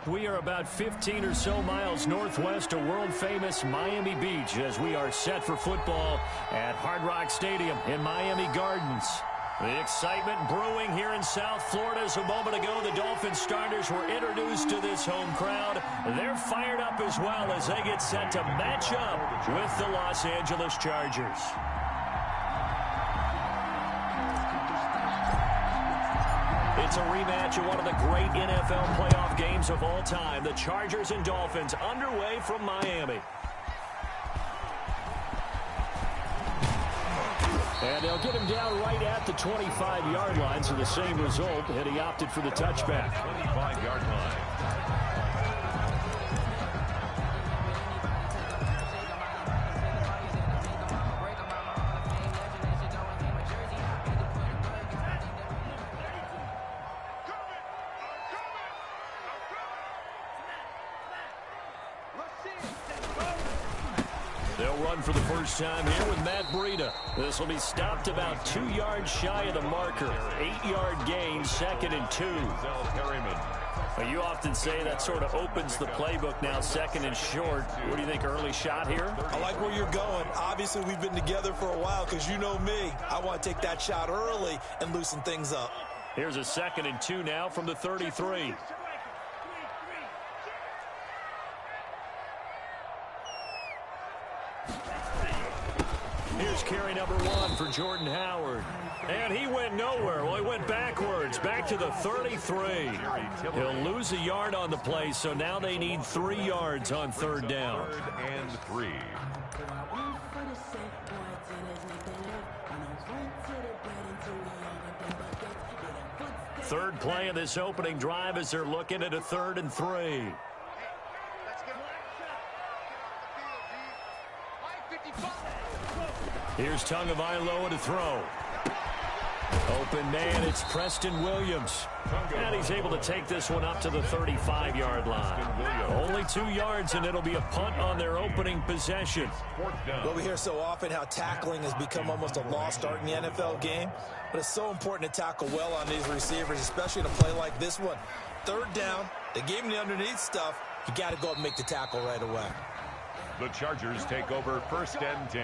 We are about 15 or so miles northwest of world-famous Miami Beach as we are set for football at Hard Rock Stadium in Miami Gardens. The excitement brewing here in South Florida as a moment ago the Dolphins starters were introduced to this home crowd. They're fired up as well as they get set to match up with the Los Angeles Chargers. It's a rematch of one of the great NFL playoff games of all time. The Chargers and Dolphins underway from Miami. And they'll get him down right at the 25-yard line, so the same result, and he opted for the touchback. 25-yard line. They'll run for the first time here with Matt Breida. This will be stopped about 2 yards shy of the marker. 8-yard gain, 2nd and 2. Well, you often say that sort of opens the playbook now, 2nd and short. What do you think, early shot here? I like where you're going. Obviously, we've been together for a while because you know me. I want to take that shot early and loosen things up. Here's a 2nd and 2 now from the 33. Here's carry number 1 for Jordan Howard. And he went nowhere. Well, he went backwards, back to the 33. He'll lose a yard on the play, so now they need 3 yards on 3rd down. 3rd and 3. Third play of this opening drive as they're looking at a 3rd and 3. Here's Tagovailoa to throw. Open man, it's Preston Williams. And he's able to take this one up to the 35-yard line. Only 2 yards, and it'll be a punt on their opening possession. Well, we hear so often how tackling has become almost a lost art in the NFL game. But it's so important to tackle well on these receivers, especially in a play like this one. 3rd down, they gave him the underneath stuff. You got to go up and make the tackle right away. The Chargers take over 1st and 10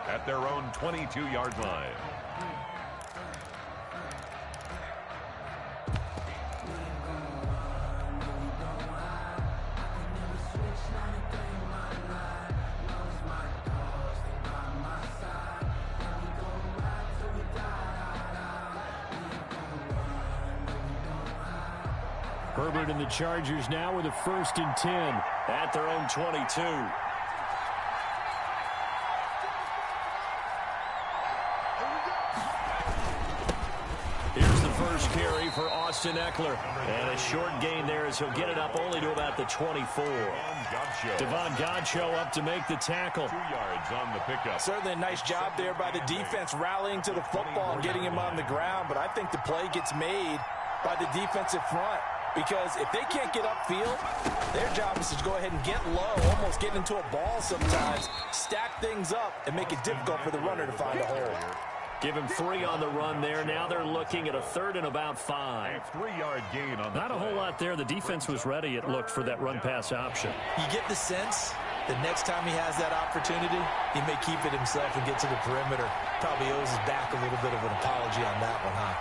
at their own 22-yard line. Herbert and the Chargers now with a 1st and 10 at their own 22. Here's the first carry for Austin Eckler. And a short gain there as he'll get it up only to about the 24. Devon Godchaux up to make the tackle. 2 yards on the pickup. Certainly a nice job there by the defense rallying to the football and getting him on the ground. But I think the play gets made by the defensive front. Because if they can't get upfield, their job is to go ahead and get low, almost get into a ball sometimes, stack things up, and make it difficult for the runner to find a hole. Give him 3 on the run there. Now they're looking at a 3rd and about 5. A 3-yard gain on the Not a whole lot there. The defense was ready, it looked, for that run-pass option. You get the sense that next time he has that opportunity, he may keep it himself and get to the perimeter. Probably owes his back a little bit of an apology on that one, huh?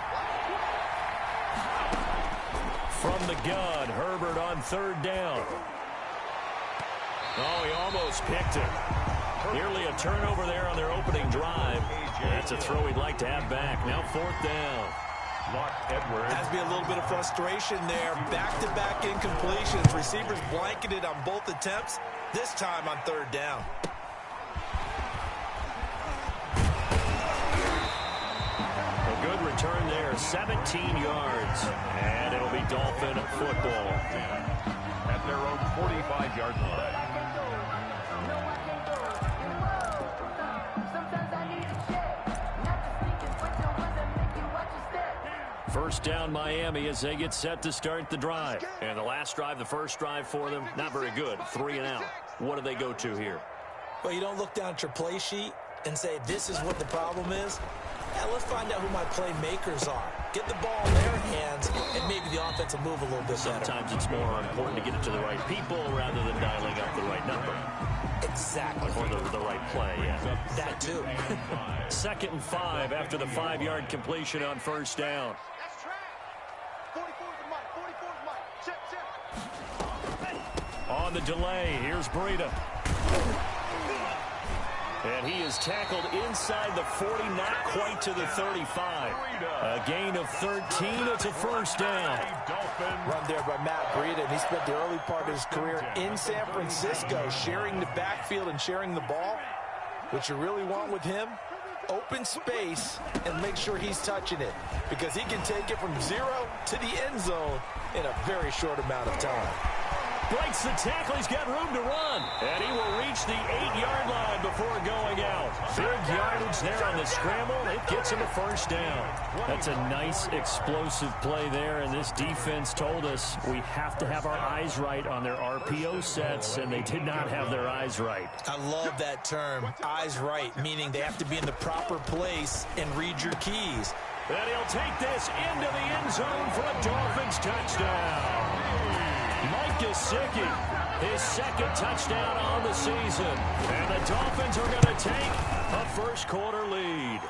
From the gun, Herbert on 3rd down. Oh, he almost picked it. Nearly a turnover there on their opening drive. That's a throw he'd like to have back. Now 4th down. Edwards. Has to be a little bit of frustration there. Back-to-back incompletions. Receivers blanketed on both attempts, this time on 3rd down. A good return there, 17 yards. And it'll be Dolphin football. At their own 45-yard line. First down Miami as they get set to start the drive. And the last drive, the first drive for them, not very good. 3 and out. What do they go to here? Well, you don't look down at your play sheet and say, this is what the problem is. Yeah, let's find out who my playmakers are. Get the ball in their hands and maybe the offense will move a little bit better. Sometimes it's more important to get it to the right people rather than dialing up the right number. Exactly. Or the right play, yeah. That too. 2nd and 5 after the 5-yard completion on first down. On the delay, here's Breida. And he is tackled inside the 40, not quite to the 35. A gain of 13, it's a first down. Run there by Matt Breida, and he spent the early part of his career in San Francisco, sharing the backfield and sharing the ball. What you really want with him, open space and make sure he's touching it, because he can take it from 0 to the end zone in a very short amount of time. Breaks the tackle. He's got room to run. And he will reach the 8-yard line before going out. Big yardage there on the scramble. It gets him a first down. That's a nice explosive play there. And this defense told us we have to have our eyes right on their RPO sets, and they did not have their eyes right. I love that term, eyes right, meaning they have to be in the proper place and read your keys. And he'll take this into the end zone for a Dolphins touchdown. Mike Gesicki, his 2nd touchdown on the season. And the Dolphins are going to take a first-quarter lead.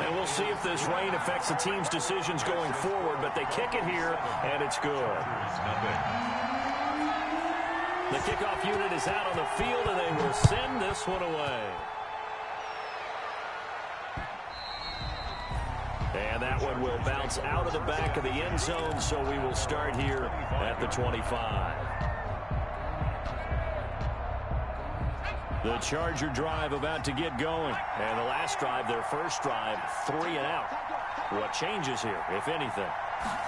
And we'll see if this rain affects the team's decisions going forward, but they kick it here, and it's good. The kickoff unit is out on the field, and they will send this one away. And that one will bounce out of the back of the end zone, so we will start here at the 25. The Charger drive about to get going. And the last drive, their first drive, 3 and out. What changes here, if anything?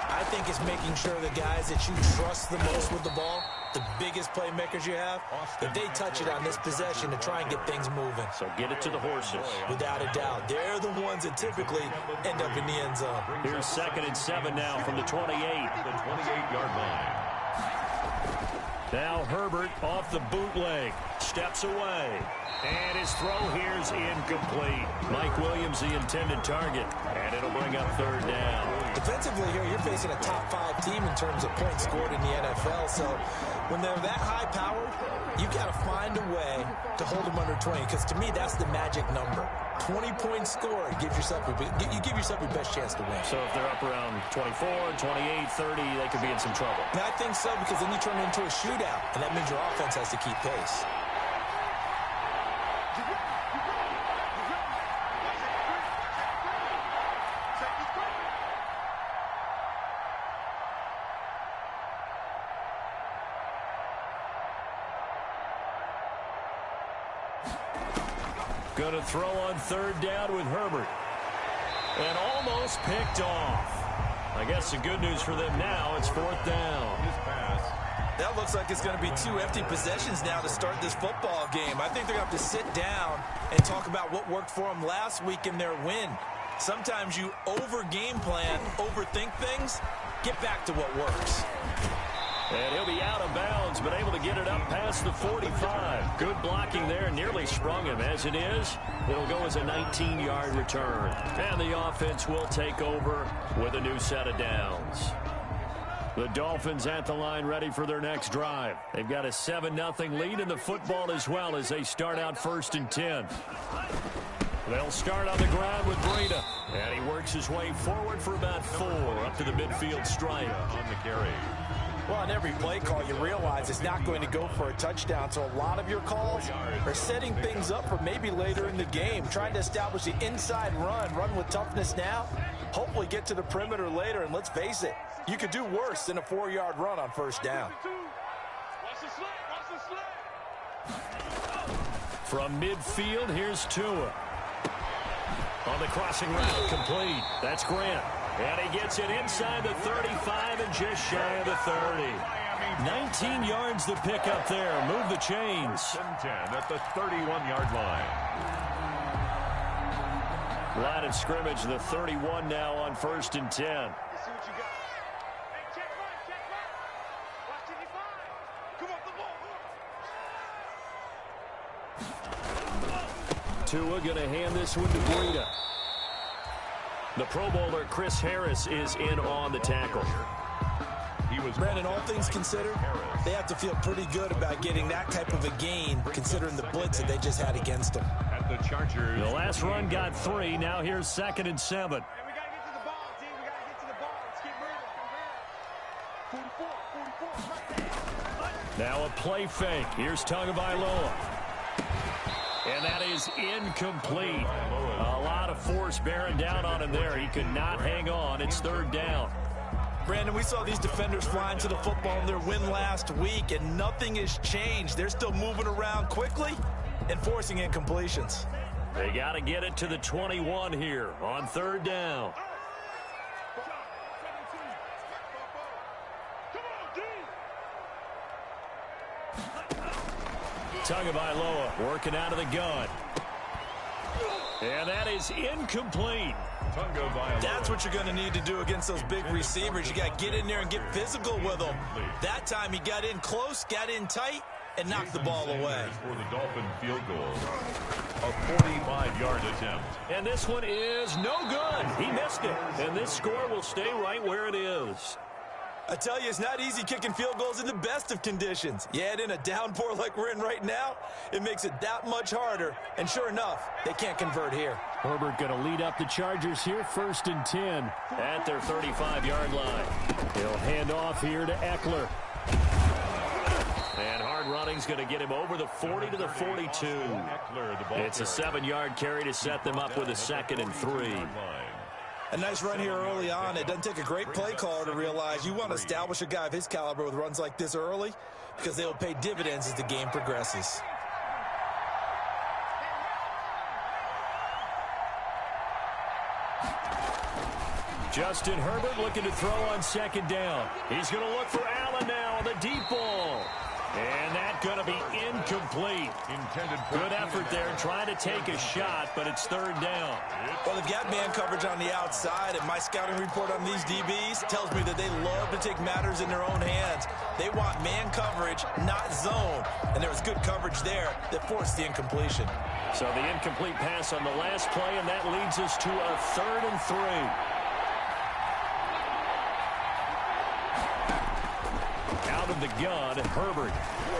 I think it's making sure the guys that you trust the most with the ball, the biggest playmakers you have, that they touch it on this possession to try and get things moving. So get it to the horses. Without a doubt. They're the ones that typically end up in the end zone. Here's 2nd and 7 now from the 28. The 28-yard line. Now Herbert off the bootleg. Steps away. And his throw here's incomplete. Mike Williams the intended target. And it'll bring up 3rd down. Defensively here, you're facing a top 5 team in terms of points scored in the NFL. So when they're that high-powered, you've got to find a way to hold them under 20. Because to me, that's the magic number. 20 points scored, you give yourself your best chance to win. So if they're up around 24, 28, 30, they could be in some trouble. And I think so, because then you turn it into a shootout, and that means your offense has to keep pace. Going to throw on 3rd down with Herbert. And almost picked off. I guess the good news for them now, it's 4th down. That looks like it's going to be 2 empty possessions now to start this football game. I think they're going to have to sit down and talk about what worked for them last week in their win. Sometimes you over-game plan, overthink things, get back to what works. And he'll be out of bounds, but able to get it up past the 45. Good blocking there, nearly sprung him. As it is, it'll go as a 19-yard return. And the offense will take over with a new set of downs. The Dolphins at the line ready for their next drive. They've got a 7-0 lead in the football as well as they start out 1st and 10. They'll start on the ground with Breida. And he works his way forward for about 4 up to the midfield stripe. On the carry. Well, on every play call, you realize it's not going to go for a touchdown. So a lot of your calls are setting things up for maybe later in the game, trying to establish the inside run with toughness now, hopefully get to the perimeter later. And let's face it, you could do worse than a 4-yard run on 1st down. From midfield, here's Tua. On the crossing route, complete. That's Grant. And he gets it inside the 35 and just shy of the 30. 19 yards the pick up there. Move the chains. 10 at the 31-yard line. Line of scrimmage, the 31 now on 1st and 10. Tua going to hand this one to Breida. The Pro Bowler Chris Harris is in on the tackle. Brandon, all things considered, they have to feel pretty good about getting that type of a gain, considering the blitz that they just had against them. At the Chargers. The last run got 3. Now here's 2nd and 7. Now a play fake. Here's Tagovailoa. And that is incomplete. A lot of force bearing down on him there. He could not hang on. It's 3rd down. Brandon, we saw these defenders flying to the football in their win last week, and nothing has changed. They're still moving around quickly and forcing incompletions. They got to get it to the 21 here on 3rd down. Tagovailoa working out of the gun. And that is incomplete. That's what you're going to need to do against those big receivers. You got to get in there and get physical with them. That time he got in close, got in tight, and knocked the ball away. For the Dolphin field goal, a 45-yard attempt. And this one is no good. He missed it. And this score will stay right where it is. I tell you, it's not easy kicking field goals in the best of conditions. You add in a downpour like we're in right now, it makes it that much harder. And sure enough, they can't convert here. Herbert going to lead up the Chargers here, 1st and 10 at their 35-yard line. He'll hand off here to Eckler. And hard running's going to get him over the 40 to the 42. It's a 7-yard carry to set them up with a 2nd and 3. A nice run here early on. It doesn't take a great play caller to realize you want to establish a guy of his caliber with runs like this early because they will pay dividends as the game progresses. Justin Herbert looking to throw on 2nd down. He's going to look for Allen now on the deep ball. And that's going to be incomplete. Good effort there trying to take a shot, but it's 3rd down. Well, they've got man coverage on the outside, and my scouting report on these DBs tells me that they love to take matters in their own hands. They want man coverage, not zone. And there was good coverage there that forced the incompletion. So the incomplete pass on the last play, and that leads us to a 3rd and 3. Out of the gun, Herbert.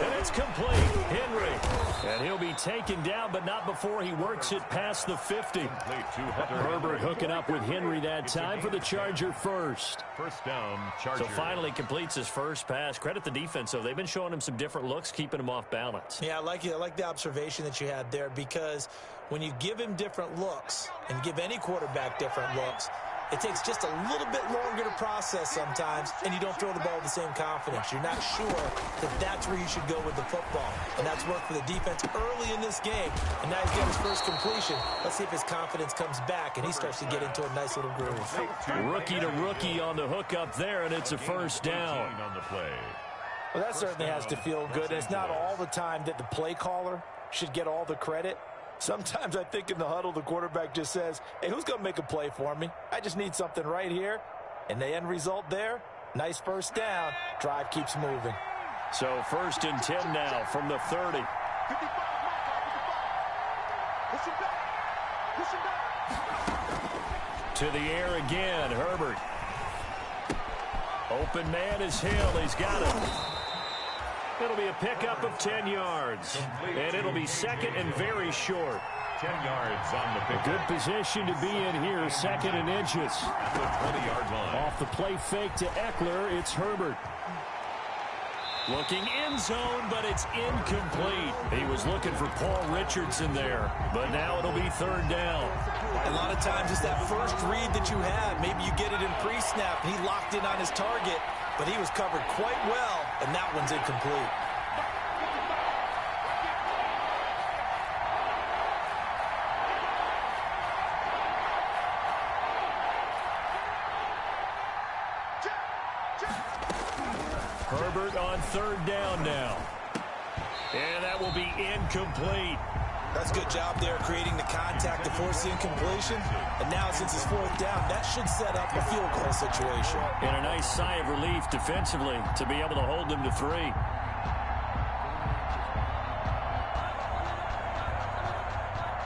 And it's complete. Henry. And he'll be taken down, but not before he works it past the 50. Herbert hooking up with Henry that time for the Charger first. 1st down, Charger. So finally completes his first pass. Credit the defense, though. They've been showing him some different looks, keeping him off balance. Yeah, I like it. I like the observation that you had there, because when you give him different looks and give any quarterback different looks, it takes just a little bit longer to process sometimes, and you don't throw the ball with the same confidence. You're not sure that that's where you should go with the football. And that's worked for the defense early in this game. And now he's got his first completion. Let's see if his confidence comes back, and he starts to get into a nice little groove. Rookie to rookie on the hook up there, and it's a 1st down. On the play. Well, that certainly has to feel good. And it's not all the time that the play caller should get all the credit. Sometimes I think in the huddle, the quarterback just says, hey, who's going to make a play for me? I just need something right here. And the end result there, nice 1st down. Drive keeps moving. So 1st and 10 now from the 30. To the air again, Herbert. Open man is Hill. He's got it. It'll be a pickup of 10 yards. And it'll be 2nd and very short. 10 yards on the pick. Good position to be in here, 2nd and inches. At the 20-yard line. Off the play fake to Eckler, it's Herbert. Looking in zone, but it's incomplete. He was looking for Paul Richardson there, but now it'll be 3rd down. A lot of times it's that first read that you have. Maybe you get it in pre-snap, and he locked in on his target, but he was covered quite well, and that one's incomplete. Herbert on 3rd down now. And that will be incomplete. That's a good job there, creating the contact to force the incompletion. And now, since it's 4th down, that should set up a field goal situation. And a nice sigh of relief defensively to be able to hold them to 3.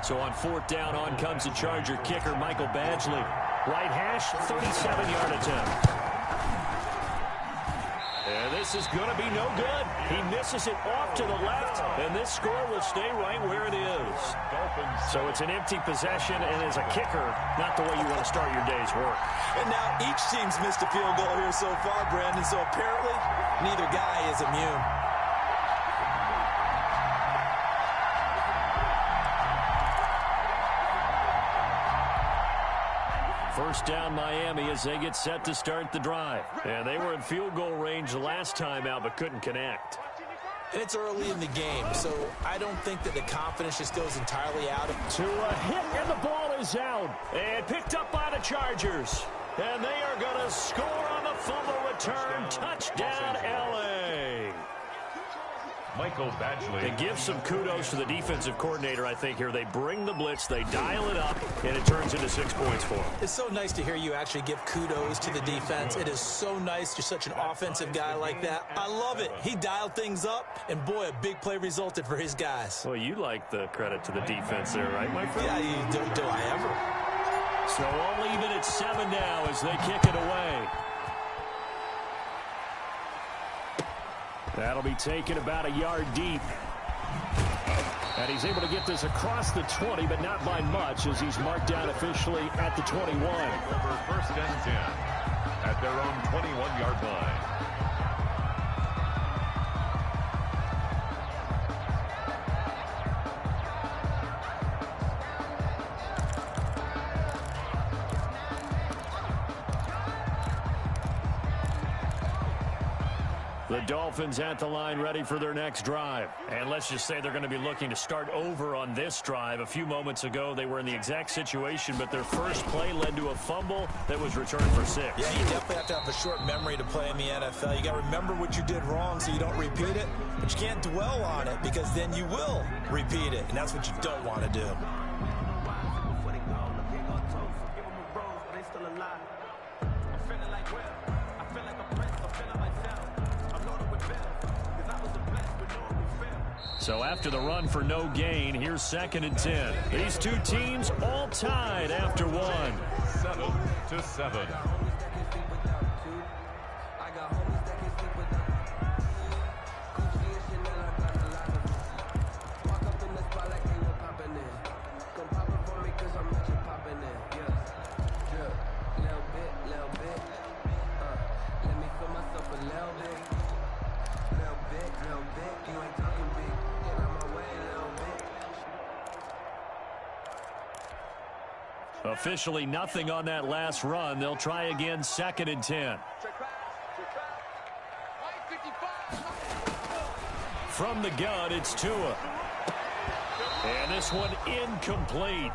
So on 4th down, on comes the Charger kicker, Michael Badgley. Right hash, 37-yard attempt. And this is going to be no good. He misses it off to the left, and this score will stay right where it is. So it's an empty possession, and as a kicker, not the way you want to start your day's work. And now each team's missed a field goal here so far, Brandon, so apparently neither guy is immune. First down Miami as they get set to start the drive. And they were in field goal range the last time out but couldn't connect. And it's early in the game, so I don't think that the confidence just goes entirely out of to a hit, and the ball is out. And picked up by the Chargers. And they are going to score on the fumble return. Touchdown, L.A. Michael Badgley. They give some kudos to the defensive coordinator, I think, here. They bring the blitz, they dial it up, and it turns into 6 points for them. It's so nice to hear you actually give kudos to the defense. It is so nice. You're such an offensive guy like that. I love it. He dialed things up, and boy, a big play resulted for his guys. Well, you like the credit to the defense there, right, my friend? Yeah, do I ever? So only even at 7 now as they kick it away. That'll be taken about a yard deep. And he's able to get this across the 20, but not by much as he's marked down officially at the 21. Over first and 10 at their own 21-yard line. The Dolphins at the line ready for their next drive. And let's just say they're going to be looking to start over on this drive. A few moments ago, they were in the exact situation, but their first play led to a fumble that was returned for 6. Yeah, you definitely have to have a short memory to play in the NFL. You got to remember what you did wrong so you don't repeat it, but you can't dwell on it because then you will repeat it, and that's what you don't want to do. So after the run for no gain, here's 2nd and 10. These two teams all tied after 1. 7-7. Officially nothing on that last run. They'll try again, 2nd and 10. From the gun, it's Tua. And this one incomplete.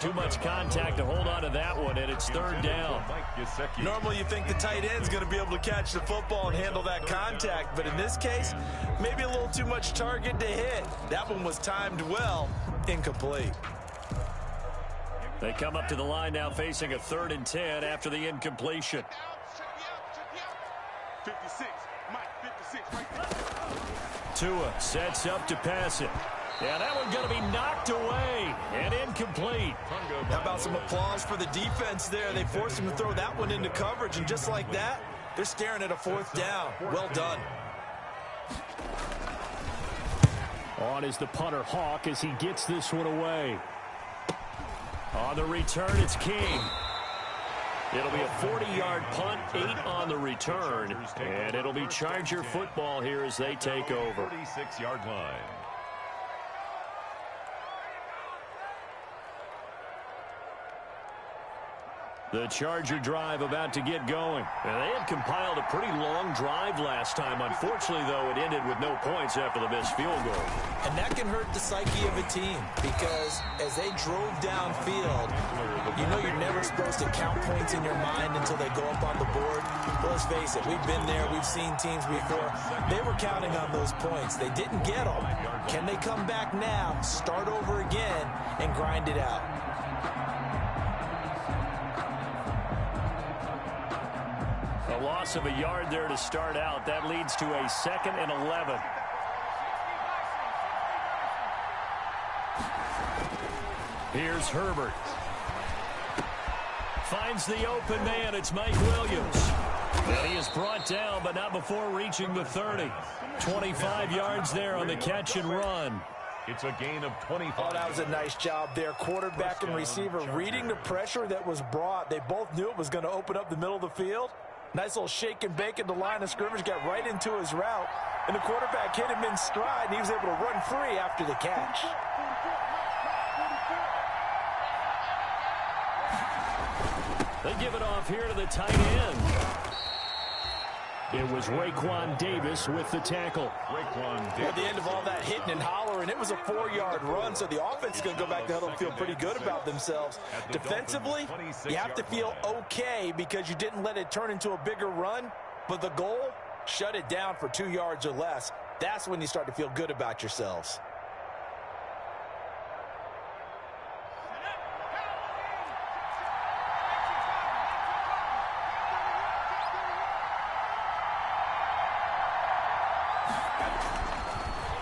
Too much contact to hold on to that one, and it's 3rd down. Normally you think the tight end's going to be able to catch the football and handle that contact, but in this case, maybe a little too much target to hit. That one was timed well, incomplete. They come up to the line now facing a 3rd and 10 after the incompletion. 56, Mike, 56 right there. Tua sets up to pass it. Yeah, that one's going to be knocked away and incomplete. How about some applause for the defense there? They forced him to throw that one into coverage, and just like that, they're staring at a 4th down. Well done. On is the punter Hawk as he gets this one away. On the return, it's King. It'll be a 40-yard punt, 8 on the return, and it'll be Charger football here as they take over. 46-yard line. The Charger drive about to get going. And they had compiled a pretty long drive last time. Unfortunately, though, it ended with no points after the missed field goal. And that can hurt the psyche of a team because as they drove downfield, you know you're never supposed to count points in your mind until they go up on the board. But let's face it, we've been there. We've seen teams before. They were counting on those points. They didn't get them. Can they come back now, start over again, and grind it out? A loss of a yard there to start out. That leads to a 2nd and 11. Here's Herbert. finds the open man. It's Mike Williams. And he is brought down, but not before reaching the 30. 25 yards there on the catch and run. It's a gain of 25. Oh, that was a nice job there. Quarterback and receiver reading the pressure that was brought. They both knew it was going to open up the middle of the field. Nice little shake and bake at the line of scrimmage, got right into his route. And the quarterback hit him in stride, and he was able to run free after the catch. They give it off here to the tight end. It was Raekwon Davis with the tackle. At the end of all that hitting and hollering, it was a 4-yard run, so the offense is going to go back to huddle and feel pretty good about themselves. Defensively, you have to feel okay because you didn't let it turn into a bigger run, but the goal, shut it down for 2 yards or less. That's when you start to feel good about yourselves.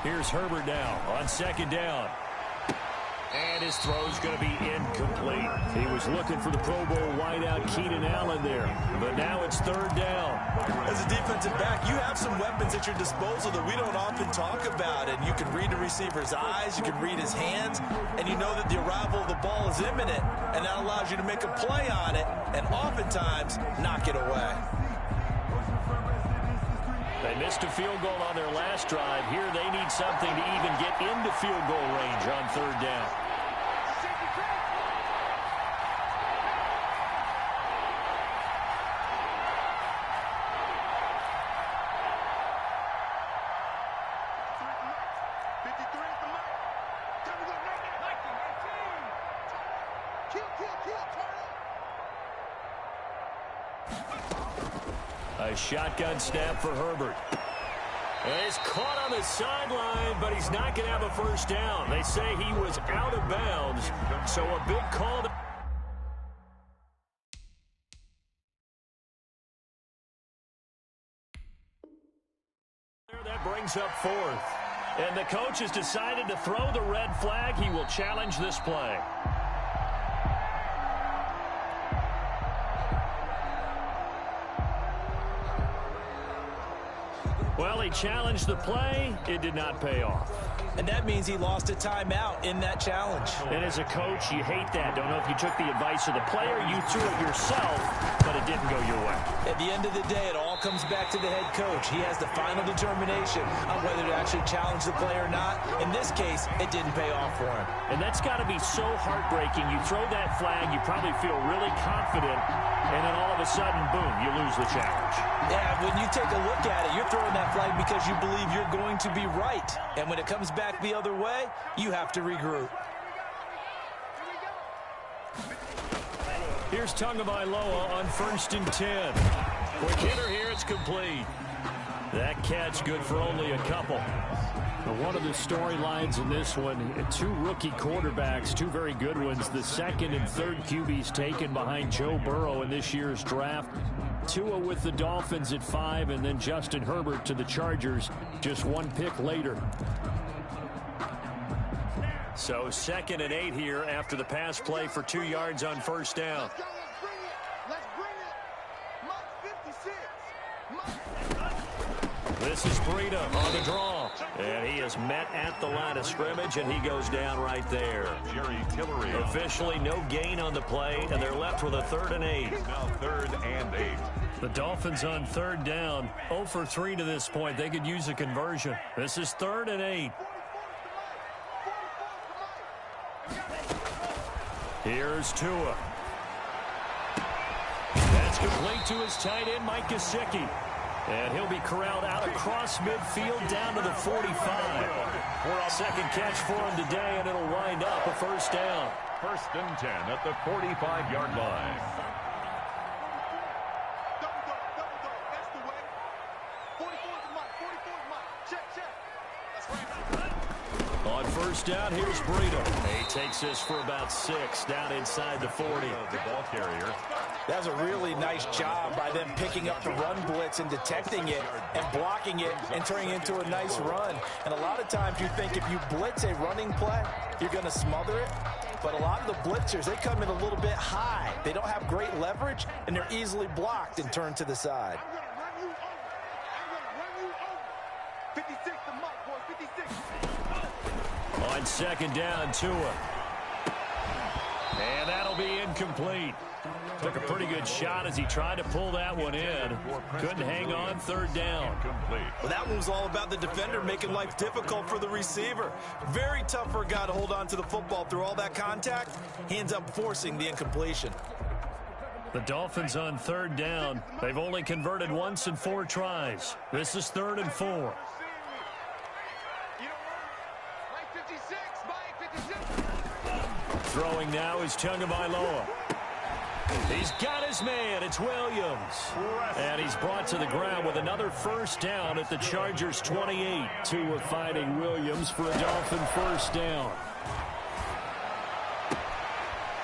Here's Herbert now on second down. And his throw's going to be incomplete. He was looking for the Pro Bowl wideout Keenan Allen there. But now it's third down. As a defensive back, you have some weapons at your disposal that we don't often talk about. And you can read the receiver's eyes, you can read his hands, and you know that the arrival of the ball is imminent. And that allows you to make a play on it and oftentimes knock it away. They missed a field goal on their last drive. Here they need something to even get into field goal range on third down. A shotgun snap for Herbert. And he's caught on the sideline, but he's not going to have a first down. They say he was out of bounds, so a big call. That brings up fourth. And the coach has decided to throw the red flag. He will challenge this play. Well, he challenged the play. It did not pay off. And that means he lost a timeout in that challenge. And as a coach, you hate that. Don't know if you took the advice of the player, you threw it yourself, but it didn't go your way. At the end of the day, it all comes back to the head coach. He has the final determination on whether to actually challenge the play or not. In this case, it didn't pay off for him. And that's got to be so heartbreaking. You throw that flag, you probably feel really confident, and then all of a sudden, boom, you lose the challenge. Yeah, when you take a look at it, you're throwing that flag because you believe you're going to be right. And when it comes back the other way, you have to regroup. Here's Tagovailoa on 1st and 10. Quick hitter here, it's complete. That catch good for only a couple. Now, one of the storylines in this one, two rookie quarterbacks, two very good ones. The second and third QBs taken behind Joe Burrow in this year's draft. Tua with the Dolphins at 5, and then Justin Herbert to the Chargers just one pick later. So 2nd and 8 here after the pass play for 2 yards on first down. Let's bring it. This is Breida on the draw. And he is met at the line of scrimmage, and he goes down right there. Jerry Tillery. Officially no gain on the play, and they're left with a 3rd and 8. Now 3rd and 8. The Dolphins on 3rd down. 0 for 3 to this point. They could use a conversion. This is 3rd and 8. Here's Tua. That's complete to his tight end, Mike Gesicki. And he'll be corralled out across midfield down to the 45. Second catch for him today, and it'll wind up a first down. 1st and 10 at the 45-yard line. That's the way. 44's Mike. 44's Mike. Check. That's right. On first down, here's Breida. He takes this for about 6 down inside the 40. The ball carrier. That was a really nice job by them picking up the run blitz and detecting it and blocking it and turning it into a nice run. And a lot of times you think if you blitz a running play, you're going to smother it. But a lot of the blitzers, they come in a little bit high. They don't have great leverage, and they're easily blocked and turned to the side. I'm going to run you over. I'm going to run you over. 56 the mark, boys. 56. On second down, Tua. And that'll be incomplete. Took a pretty good shot as he tried to pull that one in. Couldn't hang on third down. Well, that one was all about the defender making life difficult for the receiver. Very tough for a guy to hold on to the football through all that contact. He ends up forcing the incompletion. The Dolphins on third down. They've only converted once in 4 tries. This is 3rd and 4. You know what? Right 56, by 56. Throwing now is Tagovailoa. He's got his man. It's Williams. And he's brought to the ground with another first down at the Chargers' 28. Tua fighting Williams for a Dolphin first down.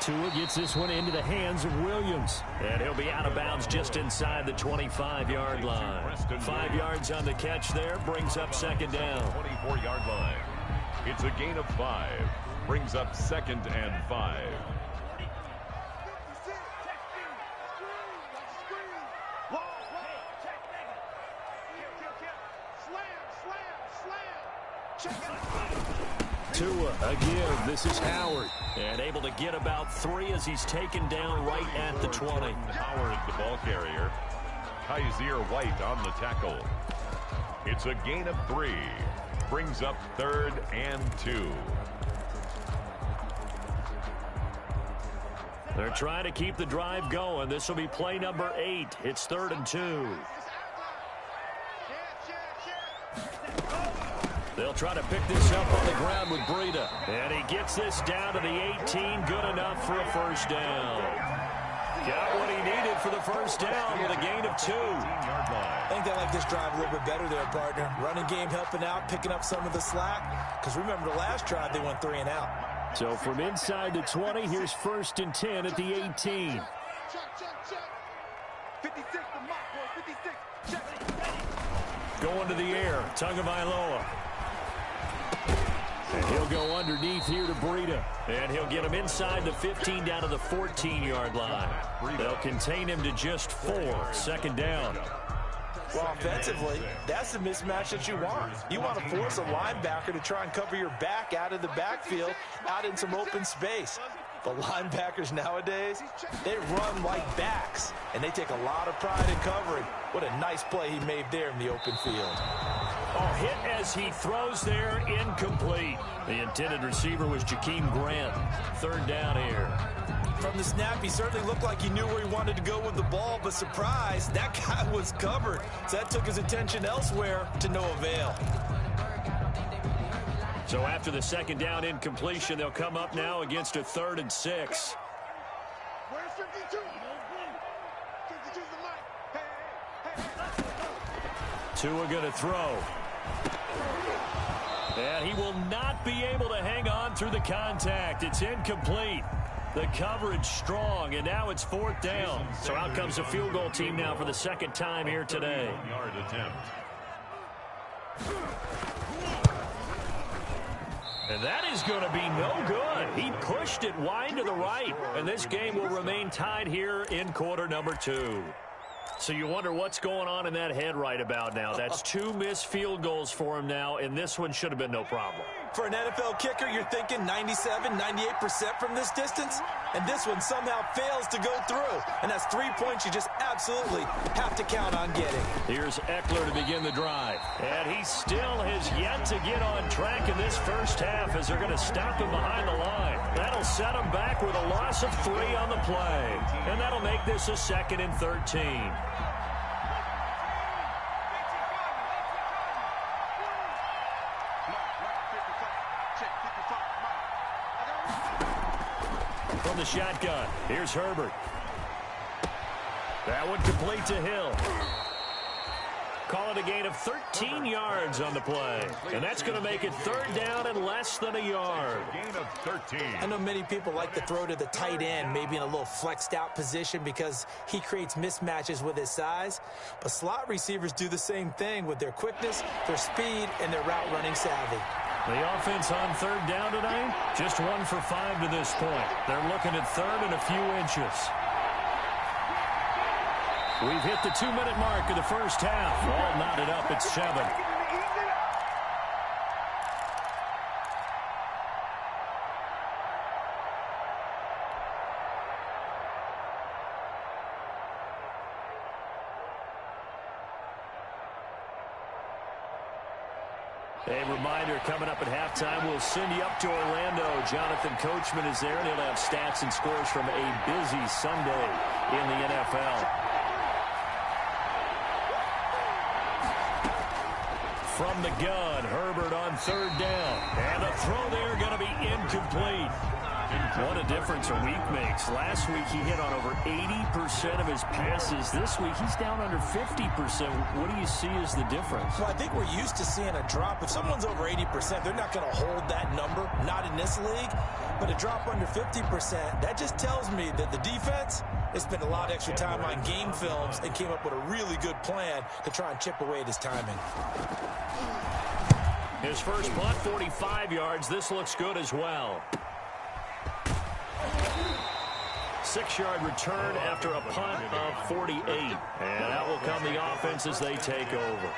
Tua gets this one into the hands of Williams. And he'll be out of bounds just inside the 25-yard line. 5 yards on the catch there. Brings up second down. 24-yard line. It's a gain of 5. Brings up 2nd and 5. Tua again. This is Howard. And able to get about 3 as he's taken down right at the 20. Howard, the ball carrier. Kaiser White on the tackle. It's a gain of 3. Brings up 3rd and 2. They're trying to keep the drive going. This will be play number 8. It's 3rd and 2. They'll try to pick this up on the ground with Breida. And he gets this down to the 18. Good enough for a first down. Got what he needed for the first down with a gain of 2. I think they like this drive a little bit better there, partner. Running game helping out, picking up some of the slack. Because remember the last drive, they went 3 and out. So from inside the 20, here's 1st and 10 at the 18. Check, check, check. 56 the mark, boys. 56. Check. Going to the air. Tagovailoa. And he'll go underneath here to Breida. And he'll get him inside the 15 down to the 14-yard line. They'll contain him to just 4. 2nd down. Well, offensively, that's the mismatch that you want. You want to force a linebacker to try and cover your back out of the backfield, out in some open space. The linebackers nowadays, they run like backs, and they take a lot of pride in covering. What a nice play he made there in the open field. Oh, hit as he throws there, incomplete. The intended receiver was Jakeem Grant. 3rd down here. From the snap, he certainly looked like he knew where he wanted to go with the ball, but surprise, that guy was covered. So that took his attention elsewhere to no avail. So after the 2nd down incompletion, they'll come up now against a 3rd and 6. Where's 52? 52's the mic. Hey. Tua going to throw. And he will not be able to hang on through the contact. It's incomplete. The coverage strong, and now it's 4th down. So out comes the field goal team now for the 2nd time here today. 31-yard attempt. And that is going to be no good. He pushed it wide to the right, and this game will remain tied here in quarter number 2. So you wonder what's going on in that head right about now. That's 2 missed field goals for him now, and this one should have been no problem. For an NFL kicker, you're thinking 97, 98% from this distance, and this one somehow fails to go through. And that's 3 points you just absolutely have to count on getting. Here's Eckler to begin the drive. And he still has yet to get on track in this first half as they're going to stop him behind the line. That'll set him back with a loss of 3 on the play. And that'll make this a 2nd and 13. From the shotgun, here's Herbert. That one complete to Hill. Call it a gain of 13 yards on the play. And that's going to make it 3rd down and less than a yard. Gain of 13. I know many people like to throw to the tight end, maybe in a little flexed out position because he creates mismatches with his size. But slot receivers do the same thing with their quickness, their speed, and their route running savvy. The offense on third down tonight, just 1 for 5 to this point. They're looking at third and a few inches. We've hit the 2-minute mark of the first half. All knotted up at 7. A reminder, coming up at halftime, we'll send you up to Orlando. Jonathan Coachman is there, and he'll have stats and scores from a busy Sunday in the NFL. From the gun, Herbert on third down. And the throw there going to be incomplete. What a difference a week makes. Last week he hit on over 80% of his passes. This week he's down under 50%. What do you see as the difference? Well, I think we're used to seeing a drop. If someone's over 80%, they're not going to hold that number. Not in this league. But a drop under 50%, that just tells me that the defense has spent a lot of extra time on game films and came up with a really good plan to try and chip away at his timing. His first punt, 45 yards. This looks good as well. 6-yard return after a punt of 48. And that will come the offense as they take over.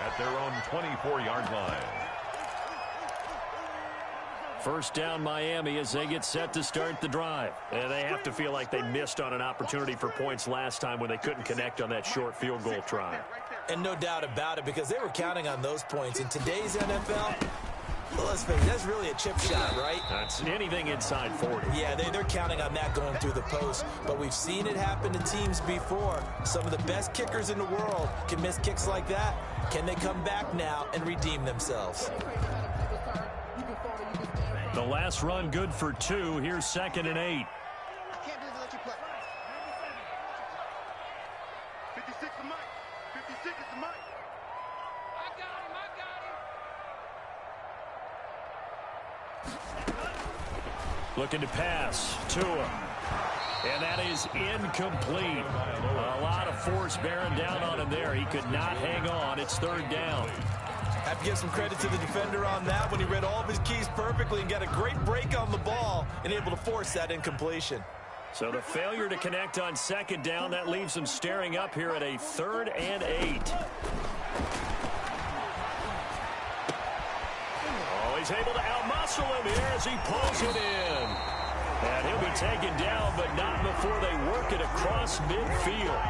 At their own 24-yard line. First down Miami as they get set to start the drive. And they have to feel like they missed on an opportunity for points last time when they couldn't connect on that short field goal try. And no doubt about it, because they were counting on those points. In today's NFL, well, let's face it, that's really a chip shot, right? That's anything inside 40. Yeah, they're counting on that going through the post. But we've seen it happen to teams before. Some of the best kickers in the world can miss kicks like that. Can they come back now and redeem themselves? The last run good for 2. Here's 2nd and 8. 56 to Mike. 56 is the Mike. I got him. Looking to pass. Tua. And that is incomplete. A lot of force bearing down on him there. He could not hang on. It's third down. Have to give some credit to the defender on that when he read all of his keys perfectly and got a great break on the ball and able to force that incompletion. So the failure to connect on 2nd down, that leaves them staring up here at a 3rd and 8. Oh, he's able to outmuscle him here as he pulls it in. And he'll be taken down, but not before they work it across midfield.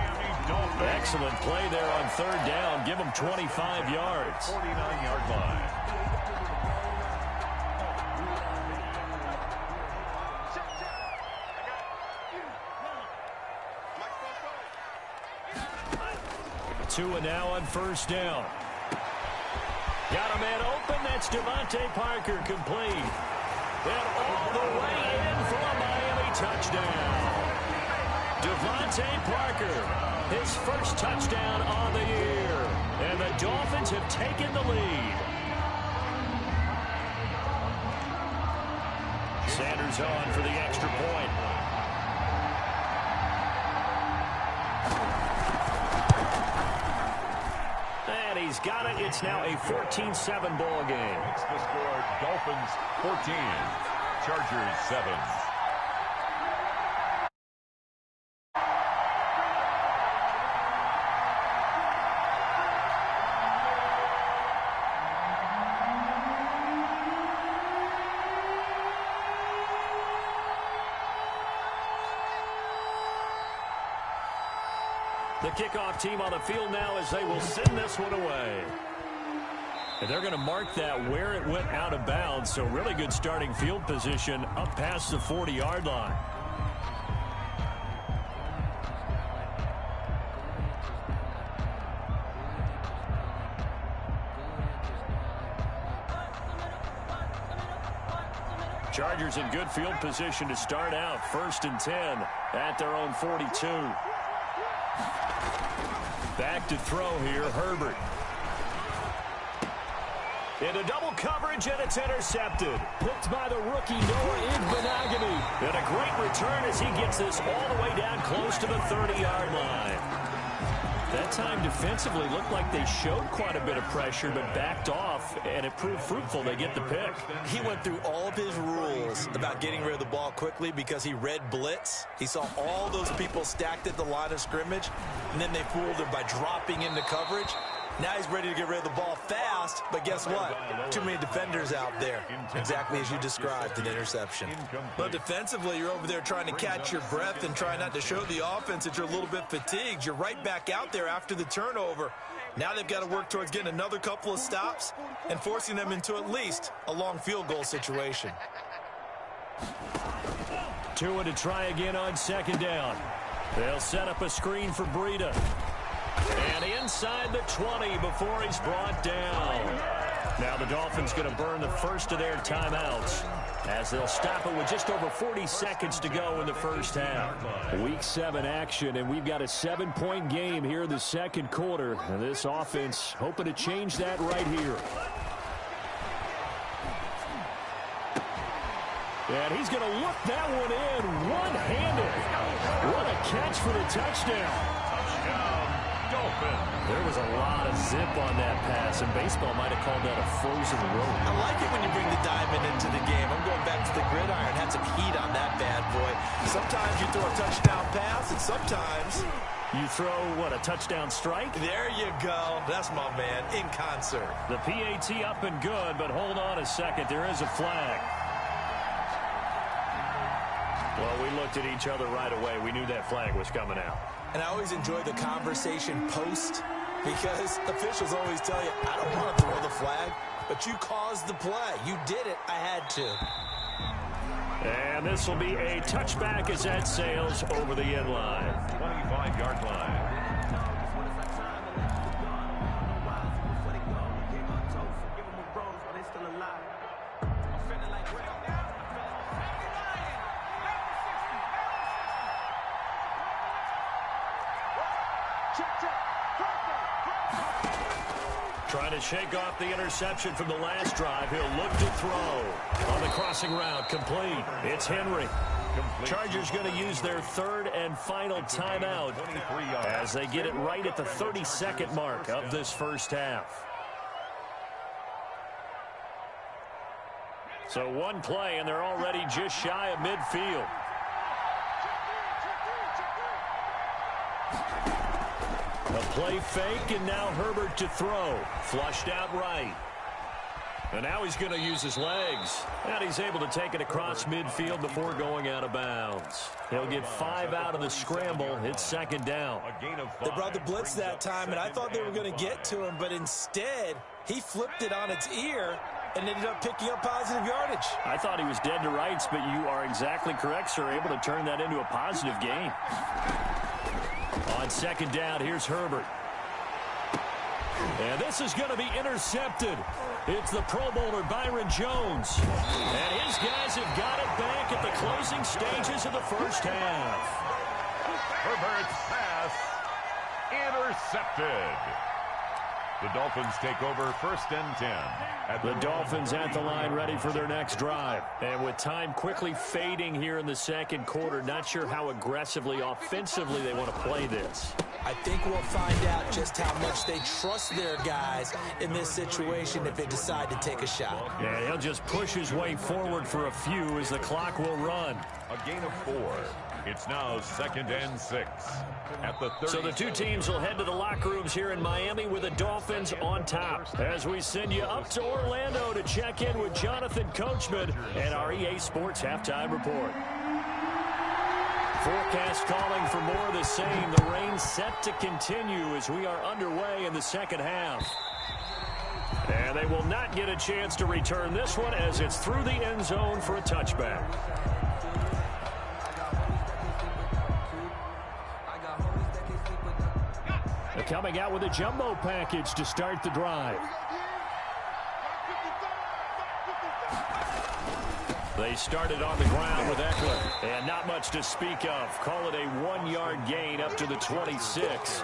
Excellent play there on 3rd down. Give him 25 yards. 49-yard line. Tua now on 1st down. Got a man open. That's Devontae Parker, complete. And all the way in for a Miami touchdown. Devontae Parker, his first touchdown on the year. And the Dolphins have taken the lead. Sanders on for the extra point. And he's got it. It's now a 14-7 ball game. It's the score. Dolphins 14, Chargers 7. The kickoff team on the field now as they will send this one away. And they're going to mark that where it went out of bounds. So really good starting field position up past the 40-yard line. Chargers in good field position to start out. 1st and 10 at their own 42. Back to throw here, Herbert. Into double coverage, and it's intercepted. Picked by the rookie, Noah Igbenogany. And a great return as he gets this all the way down close to the 30-yard line. That time defensively looked like they showed quite a bit of pressure but backed off, and it proved fruitful. They get the pick. He went through all of his rules about getting rid of the ball quickly because he read blitz. He saw all those people stacked at the line of scrimmage, and then they fooled him by dropping into coverage. Now he's ready to get rid of the ball fast, but guess what? Too many defenders out there. Exactly as you described, an interception. But defensively, you're over there trying to catch your breath and try not to show the offense that you're a little bit fatigued. You're right back out there after the turnover. Now they've got to work towards getting another couple of stops and forcing them into at least a long field goal situation. Tua to try again on second down. They'll set up a screen for Breida. And inside the 20 before he's brought down. Now the Dolphins going to burn the first of their timeouts as they'll stop it with just over 40 seconds to go in the first half. Week 7 action, and we've got a 7-point game here in the second quarter. And this offense hoping to change that right here. And he's going to look that one in one-handed. What a catch for the touchdown. There was a lot of zip on that pass, and baseball might have called that a frozen rope. I like it when you bring the diamond into the game. I'm going back to the gridiron. Had some heat on that bad boy. Sometimes you throw a touchdown pass, and sometimes you throw, what, a touchdown strike? There you go. That's my man, in concert. The PAT up and good, but hold on a second. There is a flag. Well, we looked at each other right away. We knew that flag was coming out. And I always enjoy the conversation post because officials always tell you, I don't want to throw the flag, but you caused the play. You did it. I had to. And this will be a touchback as that sails over the end line. 25-yard line. Trying to shake off the interception from the last drive. He'll look to throw on the crossing route. Complete. It's Henry. Chargers going to use their third and final timeout as they get it right at the 32nd mark of this first half. So one play, and they're already just shy of midfield. A play fake, and now Herbert to throw. Flushed out right. And now he's going to use his legs. And he's able to take it across midfield before going out of bounds. He'll get 5 out of the scramble. It's second down. They brought the blitz that time, and I thought they were going to get to him, but instead, he flipped it on its ear and ended up picking up positive yardage. I thought he was dead to rights, but you are exactly correct, sir. Able to turn that into a positive gain. On second down, here's Herbert. And this is going to be intercepted. It's the Pro Bowler Byron Jones. And his guys have got it back at the closing stages of the first half. Herbert's pass intercepted. The Dolphins take over first and 10. The Dolphins at the line ready for their next drive. And with time quickly fading here in the second quarter, not sure how aggressively, offensively they want to play this. I think we'll find out just how much they trust their guys in this situation if they decide to take a shot. Yeah, he'll just push his way forward for a few as the clock will run. A gain of 4. It's now second and 6. At the 30. So the two teams will head to the locker rooms here in Miami with the Dolphins on top. As we send you up to Orlando to check in with Jonathan Coachman and our EA Sports Halftime Report. Forecast calling for more of the same. The rain set to continue as we are underway in the second half. And they will not get a chance to return this one as it's through the end zone for a touchback. They're coming out with a jumbo package to start the drive. They started on the ground with Eckler, and not much to speak of. Call it a 1-yard gain up to the 26.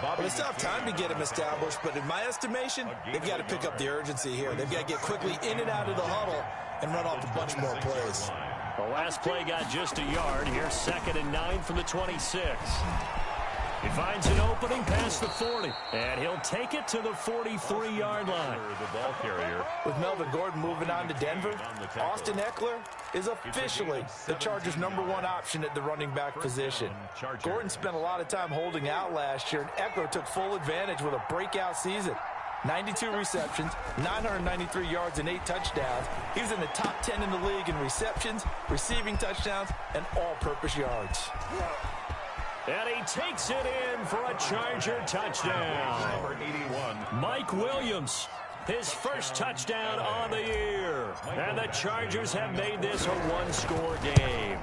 Well, they still have time to get him established, but in my estimation, they've got to pick up the urgency here. They've got to get quickly in and out of the huddle and run off a bunch more plays. The last play got just a yard. Here's second and 9 from the 26. He finds an opening past the 40, and he'll take it to the 43-yard line. The ball carrier. With Melvin Gordon moving on to Denver, Austin Eckler is officially the Chargers' #1 option at the running back position. Gordon spent a lot of time holding out last year, and Eckler took full advantage with a breakout season. 92 receptions, 993 yards, and 8 touchdowns. He was in the top 10 in the league in receptions, receiving touchdowns, and all-purpose yards. And he takes it in for a Charger touchdown. Number 81. Mike Williams, his first touchdown on the year. And the Chargers have made this a one-score game.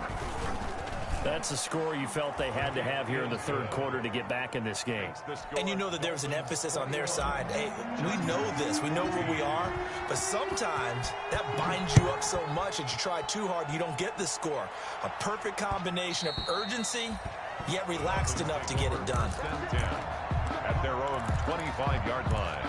That's the score you felt they had to have here in the third quarter to get back in this game. And you know that there was an emphasis on their side. Hey, we know this. We know where we are. But sometimes that binds you up so much that you try too hard, you don't get the score. A perfect combination of urgency, yet relaxed enough to get it done. 10-10 at their own 25-yard line.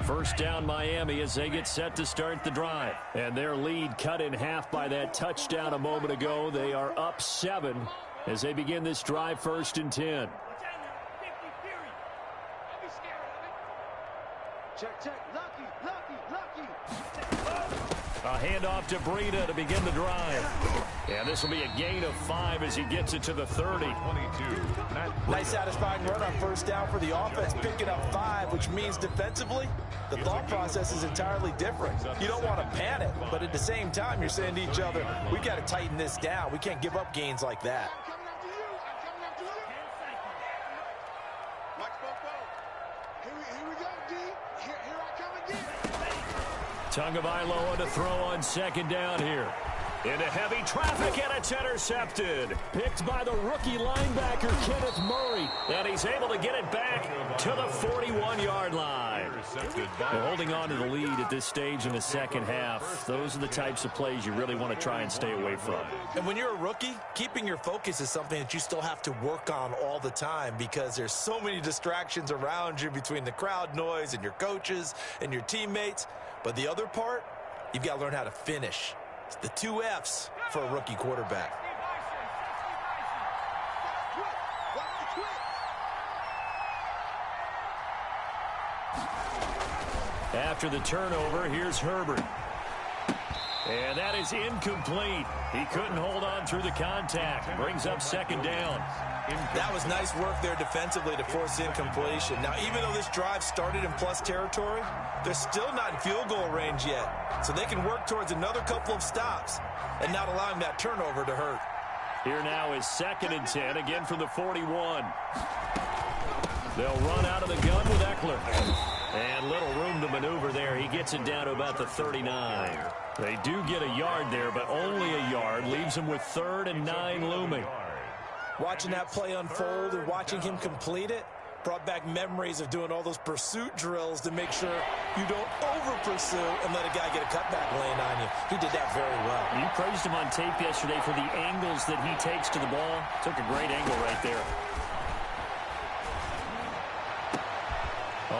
First down Miami as they get set to start the drive. And their lead cut in half by that touchdown a moment ago. They are up 7 as they begin this drive, 1st and 10. Check, check. Lucky, lucky, lucky. A handoff to Breida to begin the drive. And this will be a gain of 5 as he gets it to the 30. 22. Nice satisfying run on first down for the offense, picking up 5, which means defensively, the thought process is entirely different. You don't want to panic, but at the same time, you're saying to each other, we got to tighten this down. We can't give up gains like that. I'm coming after you. I'm coming after you. Watch both. Here we go, D. Here I come again. Tagovailoa to throw on second down here. Into heavy traffic, and it's intercepted. Picked by the rookie linebacker, Kenneth Murray. And he's able to get it back to the 41-yard line. Well, holding on to the lead at this stage in the second half, those are the types of plays you really want to try and stay away from. And when you're a rookie, keeping your focus is something that you still have to work on all the time because there's so many distractions around you between the crowd noise and your coaches and your teammates. But the other part, you've got to learn how to finish. It's the 2 F's for a rookie quarterback. After the turnover, here's Herbert. And that is incomplete. He couldn't hold on through the contact. Brings up second down. That was nice work there defensively to force incompletion. Now, even though this drive started in plus territory, they're still not in field goal range yet. So they can work towards another couple of stops and not allowing that turnover to hurt. Here now is 2nd and 10, again from the 41. They'll run out of the gun with Eckler. And little room to maneuver there. He gets it down to about the 39. They do get a yard there, but only a yard. Leaves them with 3rd and 9 looming. Watching that play unfold and watching him complete it brought back memories of doing all those pursuit drills to make sure you don't over-pursue and let a guy get a cutback lane on you. He did that very well. You praised him on tape yesterday for the angles that he takes to the ball. Took a great angle right there.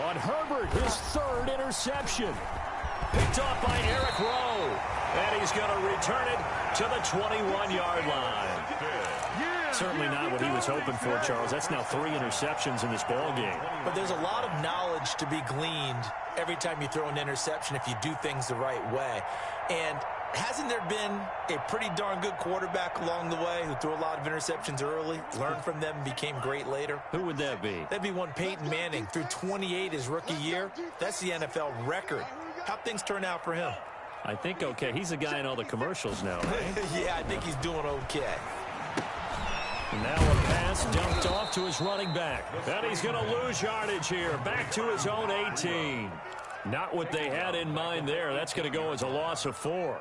On Herbert, his 3rd interception. Picked off by Eric Rowe. And he's going to return it to the 21-yard line. Certainly not what he was hoping for, Charles. That's now 3 interceptions in this ball game. But there's a lot of knowledge to be gleaned every time you throw an interception if you do things the right way. And hasn't there been a pretty darn good quarterback along the way who threw a lot of interceptions early, learned from them, became great later? Who would that be? That'd be one Peyton Manning. Threw 28 his rookie year. That's the NFL record. How'd things turn out for him? I think okay. He's a guy in all the commercials now, right? Yeah, I think he's doing okay. Now a pass dumped off to his running back. And he's going to lose yardage here. Back to his own 18. Not what they had in mind there. That's going to go as a loss of 4.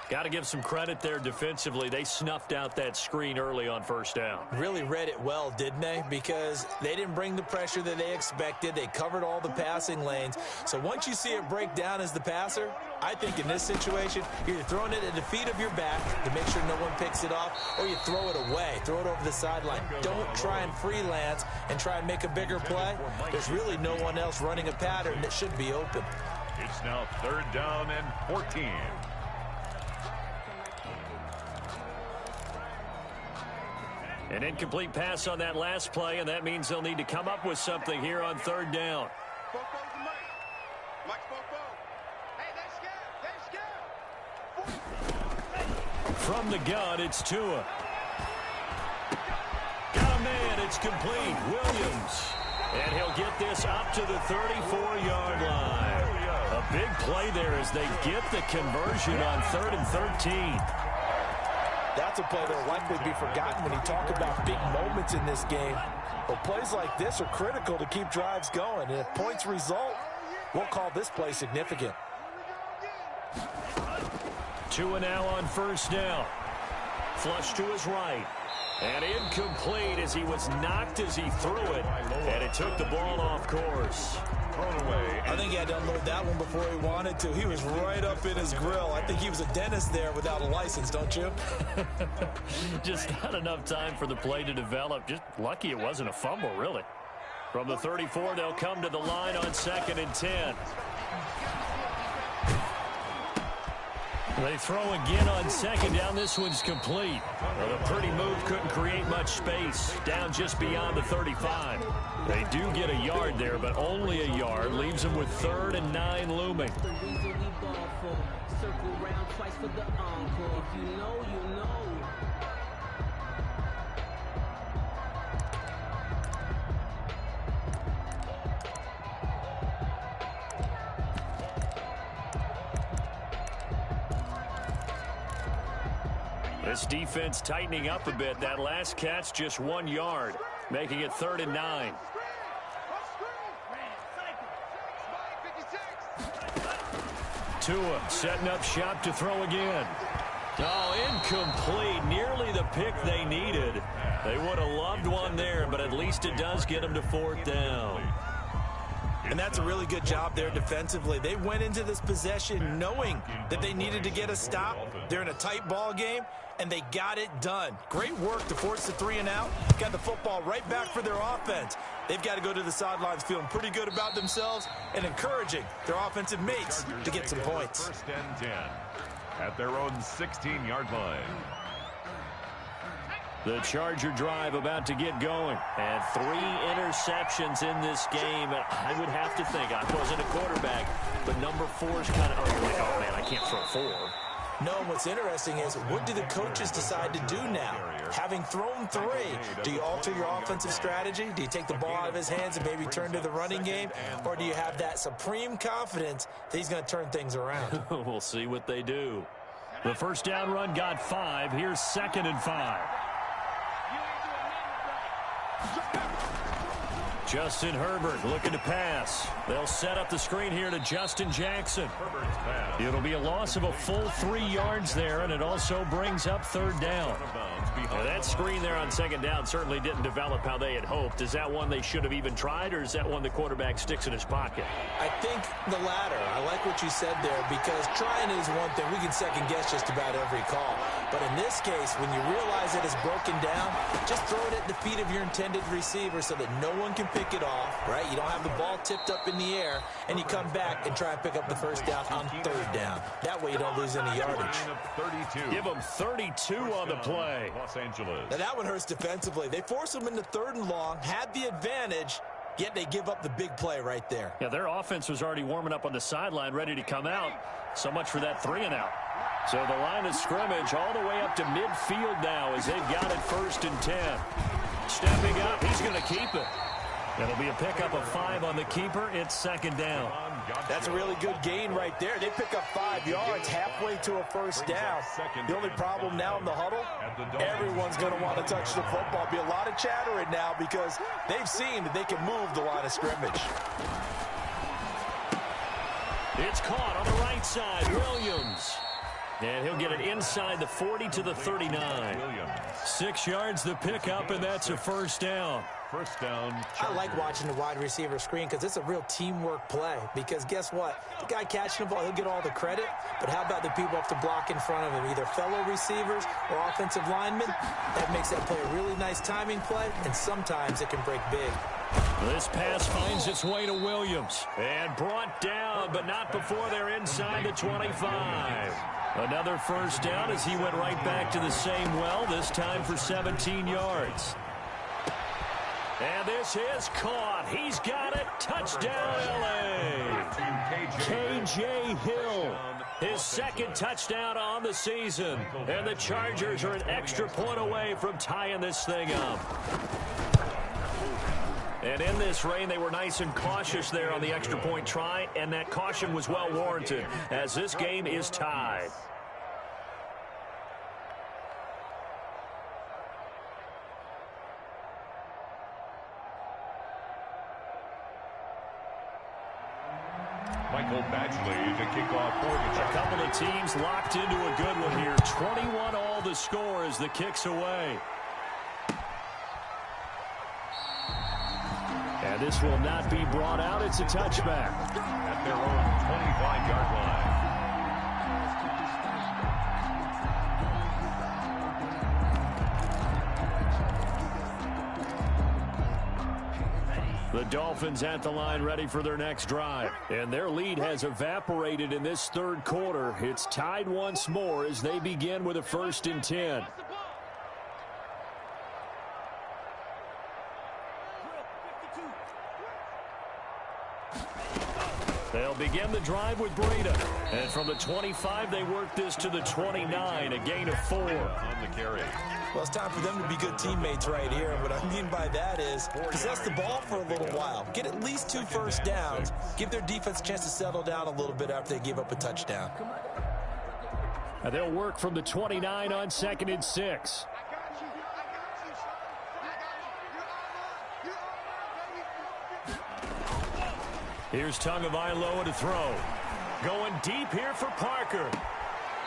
Got to give some credit there defensively. They snuffed out that screen early on first down. Really read it well, didn't they? Because they didn't bring the pressure that they expected. They covered all the passing lanes. So once you see it break down as the passer, I think in this situation, you're throwing it at the feet of your back to make sure no one picks it off, or you throw it away, throw it over the sideline. Don't try and freelance and try and make a bigger play. There's really no one else running a pattern that should be open. It's now 3rd down and 14. An incomplete pass on that last play, and that means they'll need to come up with something here on third down. From the gun, it's Tua. Got a man, it's complete. Williams. And he'll get this up to the 34-yard line. A big play there as they get the conversion on 3rd and 13. That's a play that will likely be forgotten when you talk about big moments in this game. But plays like this are critical to keep drives going. And if points result, we'll call this play significant. Tua now on first down. Flush to his right. And incomplete as he was knocked as he threw it. And it took the ball off course. Thrown away. I think he had to unload that one before he wanted to. He was right up in his grill. I think he was a dentist there without a license, don't you? Just not enough time for the play to develop. Just lucky it wasn't a fumble, really. From the 34, they'll come to the line on 2nd and 10. They throw again on 2nd down. This one's complete. Well, the pretty move couldn't create much space. Down just beyond the 35. They do get a yard there, but only a yard. Leaves them with 3rd and 9 looming. This defense tightening up a bit. That last catch just 1 yard, making it 3rd and 9. Tua setting up shop to throw again. Oh, incomplete. Nearly the pick they needed. They would have loved one there, but at least it does get them to 4th down. And that's a really good job there defensively. They went into this possession knowing that they needed to get a stop. They're in a tight ball game, and they got it done. Great work to force the 3 and out. Got the football right back for their offense. They've got to go to the sidelines feeling pretty good about themselves and encouraging their offensive mates to get some points. 1st and 10 at their own 16-yard line. The Charger drive about to get going. And 3 interceptions in this game. And I would have to think, I wasn't a quarterback, but number 4's kind of, oh man, I can't throw 4. No, what's interesting is, what do the coaches decide to do now? Having thrown 3, do you alter your offensive strategy? Do you take the ball out of his hands and maybe turn to the running game? Or do you have that supreme confidence that he's going to turn things around? We'll see what they do. The first down run got 5. Here's 2nd and 5. Justin Herbert looking to pass. They'll set up the screen here to Justin Jackson. It'll be a loss of a full 3 yards there, and it also brings up 3rd down. Now, that screen there on 2nd down certainly didn't develop how they had hoped. Is that one they should have even tried, or is that one the quarterback sticks in his pocket? I think the latter. I like what you said there, because trying is one thing. We can second guess just about every call. But in this case, when you realize it is broken down, just throw it at the feet of your intended receiver so that no one can pick it off, right? You don't have the ball tipped up in the air, and you come back and try and pick up the first down on 3rd down. That way you don't lose any yardage. Give them 32 on the play. Los Angeles. Now that one hurts defensively. They force them into 3rd and long, had the advantage, yet they give up the big play right there. Yeah, their offense was already warming up on the sideline, ready to come out. So much for that 3 and out. So the line of scrimmage all the way up to midfield now as they've got it 1st and 10. Stepping up, he's going to keep it. It'll be a pickup of 5 on the keeper. It's 2nd down. That's a really good gain right there. They pick up 5 yards halfway to a first down. The only problem now in the huddle, everyone's going to want to touch the football. Be a lot of chattering now because they've seen that they can move the line of scrimmage. It's caught on the right side. Williams. And he'll get it inside the 40 to the 39. 6 yards the pickup, and that's a 1st down. First down. I like watching the wide receiver screen because it's a real teamwork play. Because guess what? The guy catching the ball, he'll get all the credit. But how about the people up to block in front of him, either fellow receivers or offensive linemen? That makes that play a really nice timing play, and sometimes it can break big. This pass finds its way to Williams. And brought down, but not before they're inside the 25. Another first down as he went right back to the same well, this time for 17 yards. And this is caught. He's got it. Touchdown, L.A. K.J. Hill. His second touchdown on the season. And the Chargers are an extra point away from tying this thing up. And in this rain, they were nice and cautious there on the extra point try, and that caution was well warranted as this game is tied. Michael Badgley to kick off for the Chargers. A couple of teams locked into a good one here. 21 all the score as the kick's away. And this will not be brought out. It's a touchback. At their own 25-yard line. The Dolphins at the line ready for their next drive. And their lead has evaporated in this third quarter. It's tied once more as they begin with a 1st and 10. They'll begin the drive with Breida. And from the 25, they work this to the 29, a gain of 4. On the carry. Well, it's time for them to be good teammates right here. And what I mean by that is possess the ball for a little while. Get at least 2 first downs. Give their defense a chance to settle down a little bit after they give up a touchdown. And they'll work from the 29 on 2nd and 6. Here's Tagovailoa to throw. Going deep here for Parker.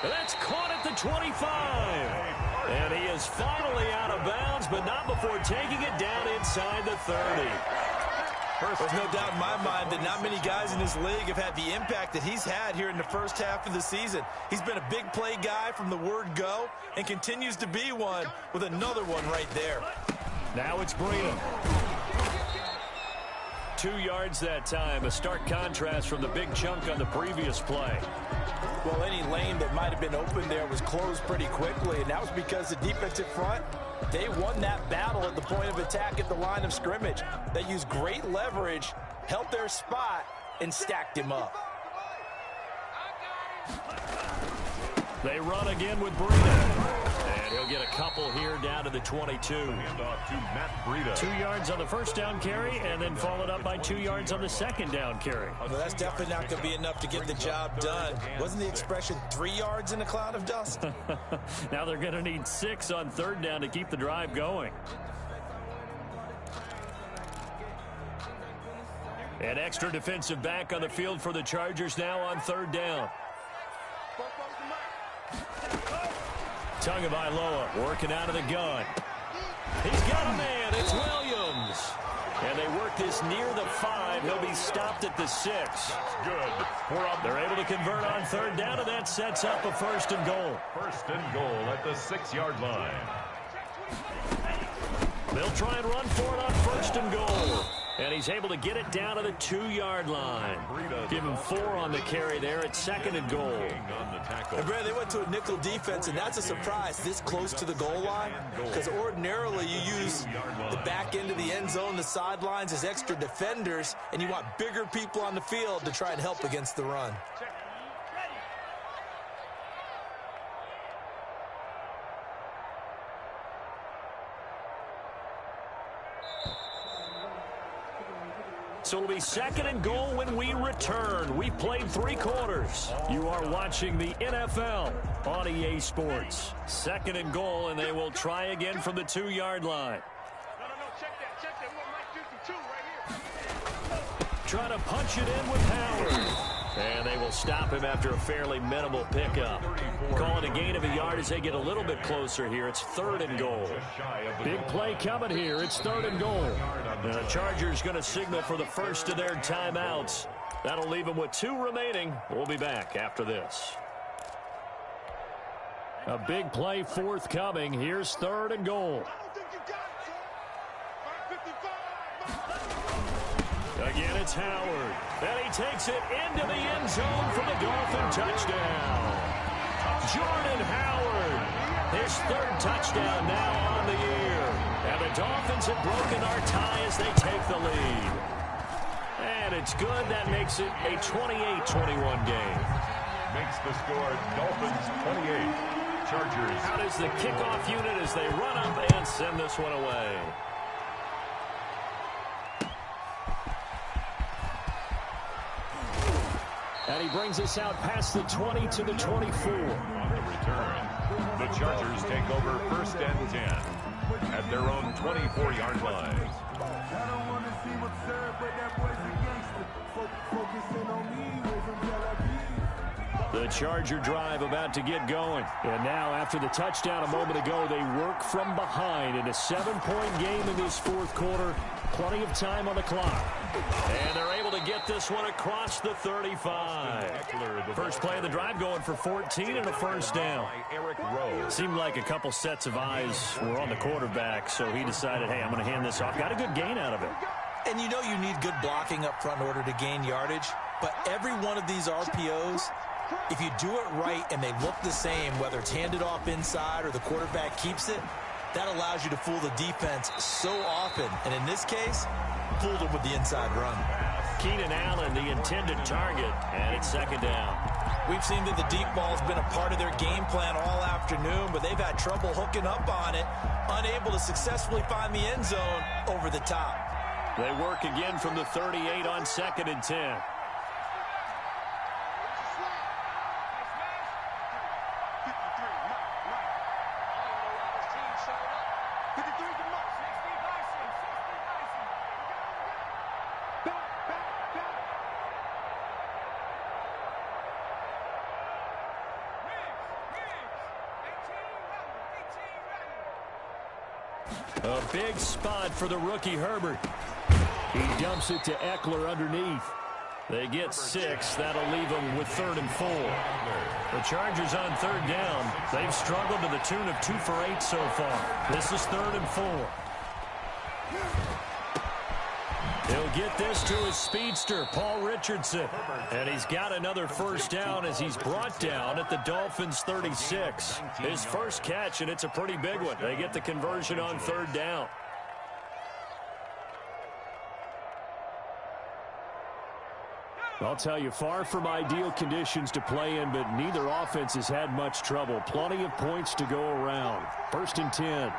And that's caught at the 25. And he is finally out of bounds, but not before taking it down inside the 30. There's no doubt in my mind that not many guys in this league have had the impact that he's had here in the first half of the season. He's been a big play guy from the word go and continues to be one with another one right there. Now it's Breida. 2 yards that time, a stark contrast from the big chunk on the previous play. Well, any lane that might have been open there was closed pretty quickly, and that was because the defensive front, they won that battle at the point of attack at the line of scrimmage. They used great leverage, held their spot, and stacked him up. They run again with Breida. And he'll get a couple here down to the 22. Handoff to Matt Breida. 2 yards on the first down carry, and then followed up by 2 yards on the second down carry. Well, that's definitely not going to be enough to get the job done. Wasn't the expression 3 yards in a cloud of dust? Now they're going to need 6 on 3rd down to keep the drive going. An extra defensive back on the field for the Chargers now on 3rd down. Tagovailoa working out of the gun. He's got a man. It's Williams. And they work this near the 5. He'll be stopped at the 6. Good. They're able to convert on 3rd down, and that sets up a 1st and goal. 1st and goal at the 6-yard line. They'll try and run for it on 1st and goal. And he's able to get it down to the 2-yard line. Give him 4 on the carry there at 2nd and goal. And Brad, they went to a nickel defense, and that's a surprise this close to the goal line. Because ordinarily you use the back end of the end zone, the sidelines as extra defenders, and you want bigger people on the field to try and help against the run. So it'll be 2nd and goal when we return. We've played 3 quarters. You are watching the NFL on EA Sports. 2nd and goal, and they will try again from the 2-yard line. Check that. We want Mike Houston 2 right here. Trying to punch it in with power. And they will stop him after a fairly minimal pickup. Call it a gain of a yard as they get a little bit closer here. It's 3rd and goal. Big play coming here. It's 3rd and goal. And the Chargers going to signal for the first of their timeouts. That'll leave them with 2 remaining. We'll be back after this. A big play forthcoming. Here's 3rd and goal. Again, it's Howard. And he takes it into the end zone for the Dolphin touchdown. Jordan Howard, his 3rd touchdown now on the year. And the Dolphins have broken our tie as they take the lead. And it's good. That makes it a 28-21 game. Makes the score Dolphins 28. Chargers. Out is the kickoff unit as they run up and send this one away. And he brings us out past the 20 to the 24. On the return, the Chargers take over 1st and 10 at their own 24-yard line. I don't want to see what's served, but that boy's a gangster. Focusing on me, way from Tel Aviv. The Charger drive about to get going. And now, after the touchdown a moment ago, they work from behind in a 7-point game in this 4th quarter. Plenty of time on the clock. And they're able to get this one across the 35. First play of the drive going for 14 and a first down. Seemed like a couple sets of eyes were on the quarterback, so he decided, hey, I'm going to hand this off. Got a good gain out of it. And you know you need good blocking up front in order to gain yardage. But every one of these RPOs, if you do it right and they look the same, whether it's handed off inside or the quarterback keeps it, that allows you to fool the defense so often. And in this case, fooled them with the inside run. Keenan Allen, the intended target, and it's 2nd down. We've seen that the deep ball's been a part of their game plan all afternoon, but they've had trouble hooking up on it, unable to successfully find the end zone over the top. They work again from the 38 on 2nd and 10. A big spot for the rookie Herbert. He dumps it to Eckler underneath. They get 6. That'll leave them with 3rd and 4. The Chargers on 3rd down. They've struggled to the tune of 2 for 8 so far. This is 3rd and 4. He'll get this to his speedster, Paul Richardson. And he's got another first down as he's brought down at the Dolphins' 36. His first catch, and it's a pretty big one. They get the conversion on 3rd down. I'll tell you, far from ideal conditions to play in, but neither offense has had much trouble. Plenty of points to go around. 1st and 10.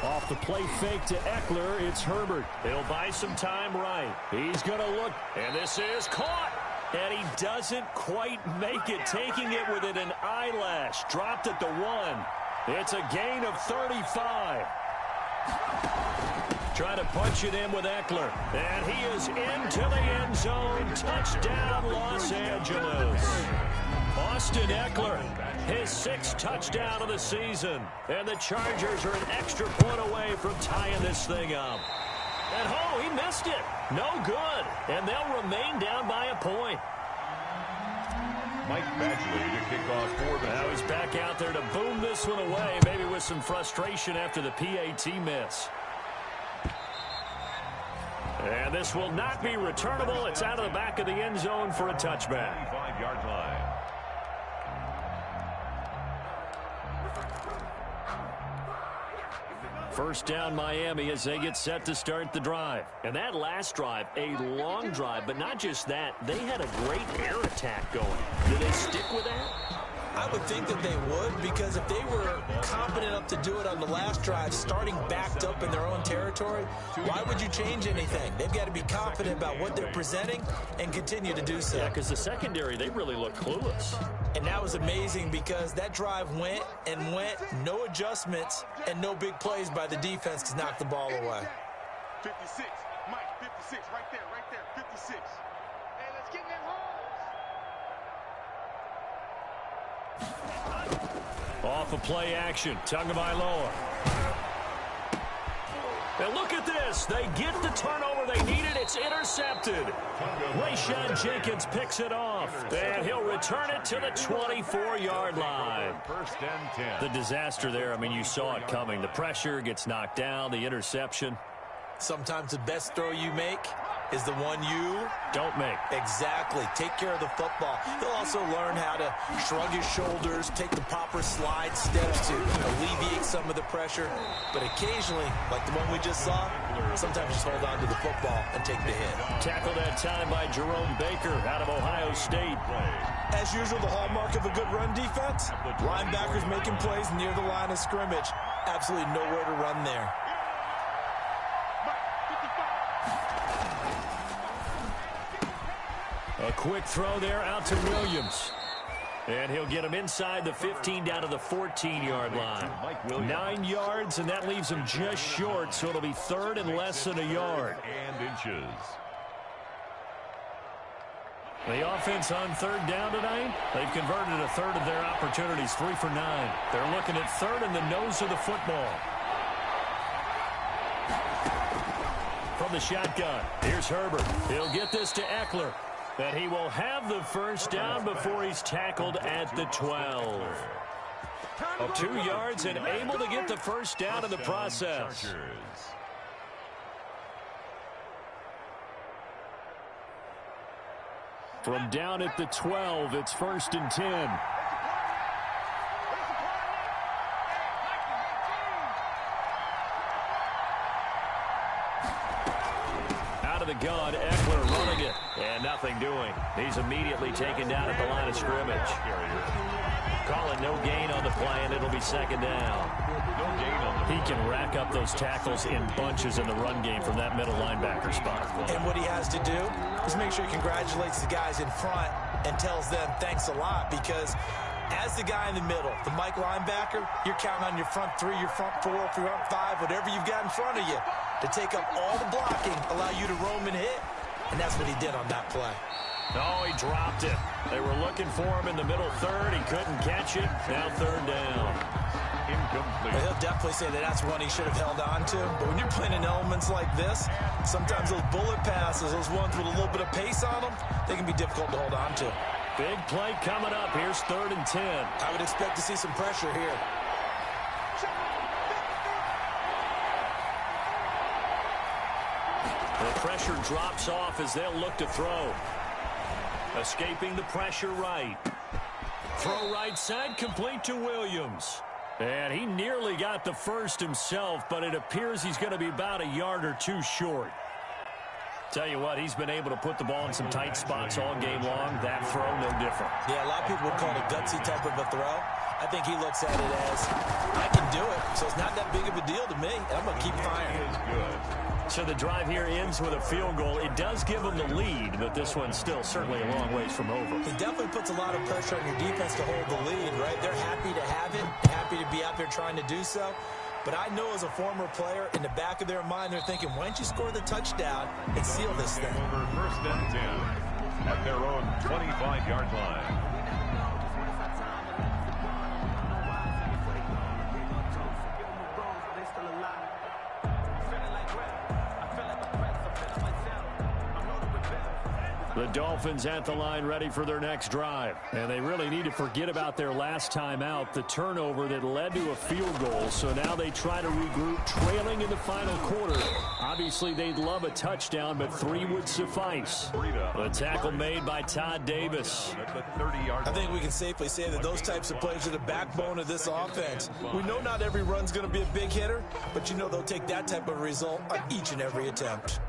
Off the play fake to Eckler, it's Herbert. He'll buy some time right. He's going to look, and this is caught. And he doesn't quite make it, taking it within an eyelash. Dropped at the 1. It's a gain of 35. Trying to punch it in with Eckler. And he is into the end zone. Touchdown, Los Angeles. Austin Eckler, his 6th touchdown of the season. And the Chargers are an extra point away from tying this thing up. And oh, he missed it. No good. And they'll remain down by a point. Mike Badgley to kick off for the... Now he's back out there to boom this one away, maybe with some frustration after the PAT miss. And this will not be returnable. It's out of the back of the end zone for a touchback. 5-yard line. First down Miami as they get set to start the drive. And that last drive, a long drive, but not just that. They had a great air attack going. Do they stick with that? I would think that they would, because if they were confident enough to do it on the last drive, starting backed up in their own territory, why would you change anything? They've got to be confident about what they're presenting and continue to do so. Yeah, because the secondary, they really look clueless. And that was amazing because that drive went and went, no adjustments and no big plays by the defense to knock the ball away. 56. Mike, 56, right there, 56. Hey, let's get in that holes. Off of play action, Tagovailoa. And look at this. They get the turnover they needed. It's intercepted. Rayshon Jenkins picks it off. And he'll return it to the 24-yard line. First and 10. The disaster there, I mean, you saw it coming. The pressure gets knocked down, the interception. Sometimes the best throw you make is the one you don't make. Exactly. Take care of the football. He'll also learn how to shrug his shoulders, take the proper slide steps to alleviate some of the pressure. But occasionally, like the one we just saw, sometimes just hold on to the football and take the hit. Tackled that time by Jerome Baker out of Ohio State. As usual, the hallmark of a good run defense, linebackers making plays near the line of scrimmage. Absolutely nowhere to run there. A quick throw there out to Williams. And he'll get him inside the 15 down to the 14-yard line. 9 yards, and that leaves him just short, so it'll be third and less than a yard. And inches. The offense on third down tonight, they've converted a third of their opportunities, 3 for 9. They're looking at third in the nose of the football. From the shotgun, here's Herbert. He'll get this to Eckler. And he will have the first down before he's tackled at the 12. 2 yards and able to get the first down in the process. From down at the 12, it's 1st and 10. The gun, Eckler running it, and nothing doing. He's immediately taken down at the line of scrimmage. Call it no gain on the play, and it'll be 2nd down. He can rack up those tackles in bunches in the run game from that middle linebacker spot. And what he has to do is make sure he congratulates the guys in front and tells them thanks a lot, because as the guy in the middle, the Mike linebacker, you're counting on your front 3, your front 4, your front 5, whatever you've got in front of you, to take up all the blocking, allow you to roam and hit. And that's what he did on that play. Oh, he dropped it. They were looking for him in the middle third. He couldn't catch it. Now 3rd down. Incomplete. Well, he'll definitely say that that's one he should have held on to. But when you're playing in elements like this, sometimes those bullet passes, those ones with a little bit of pace on them, they can be difficult to hold on to. Big play coming up. Here's 3rd and 10. I would expect to see some pressure here. The pressure drops off as they'll look to throw. Escaping the pressure right. Throw right side, complete to Williams. And he nearly got the first himself, but it appears he's going to be about a yard or 2 short. Tell you what, he's been able to put the ball in some tight spots all game long. That throw, no different. Yeah, a lot of people would call it a gutsy type of a throw. I think he looks at it as, I can do it, so it's not that big of a deal to me. I'm going to keep firing. So the drive here ends with a field goal. It does give them the lead, but this one's still certainly a long ways from over. It definitely puts a lot of pressure on your defense to hold the lead, right? They're happy to have it, happy to be out there trying to do so. But I know as a former player, in the back of their mind, they're thinking, why don't you score the touchdown and seal this thing? Over 1st and 10 at their own 25-yard line. The Dolphins at the line ready for their next drive. And they really need to forget about their last time out, the turnover that led to a field goal. So now they try to regroup, trailing in the final quarter. Obviously, they'd love a touchdown, but 3 would suffice. The tackle made by Todd Davis. I think we can safely say that those types of plays are the backbone of this offense. We know not every run's going to be a big hitter, but you know they'll take that type of result on each and every attempt.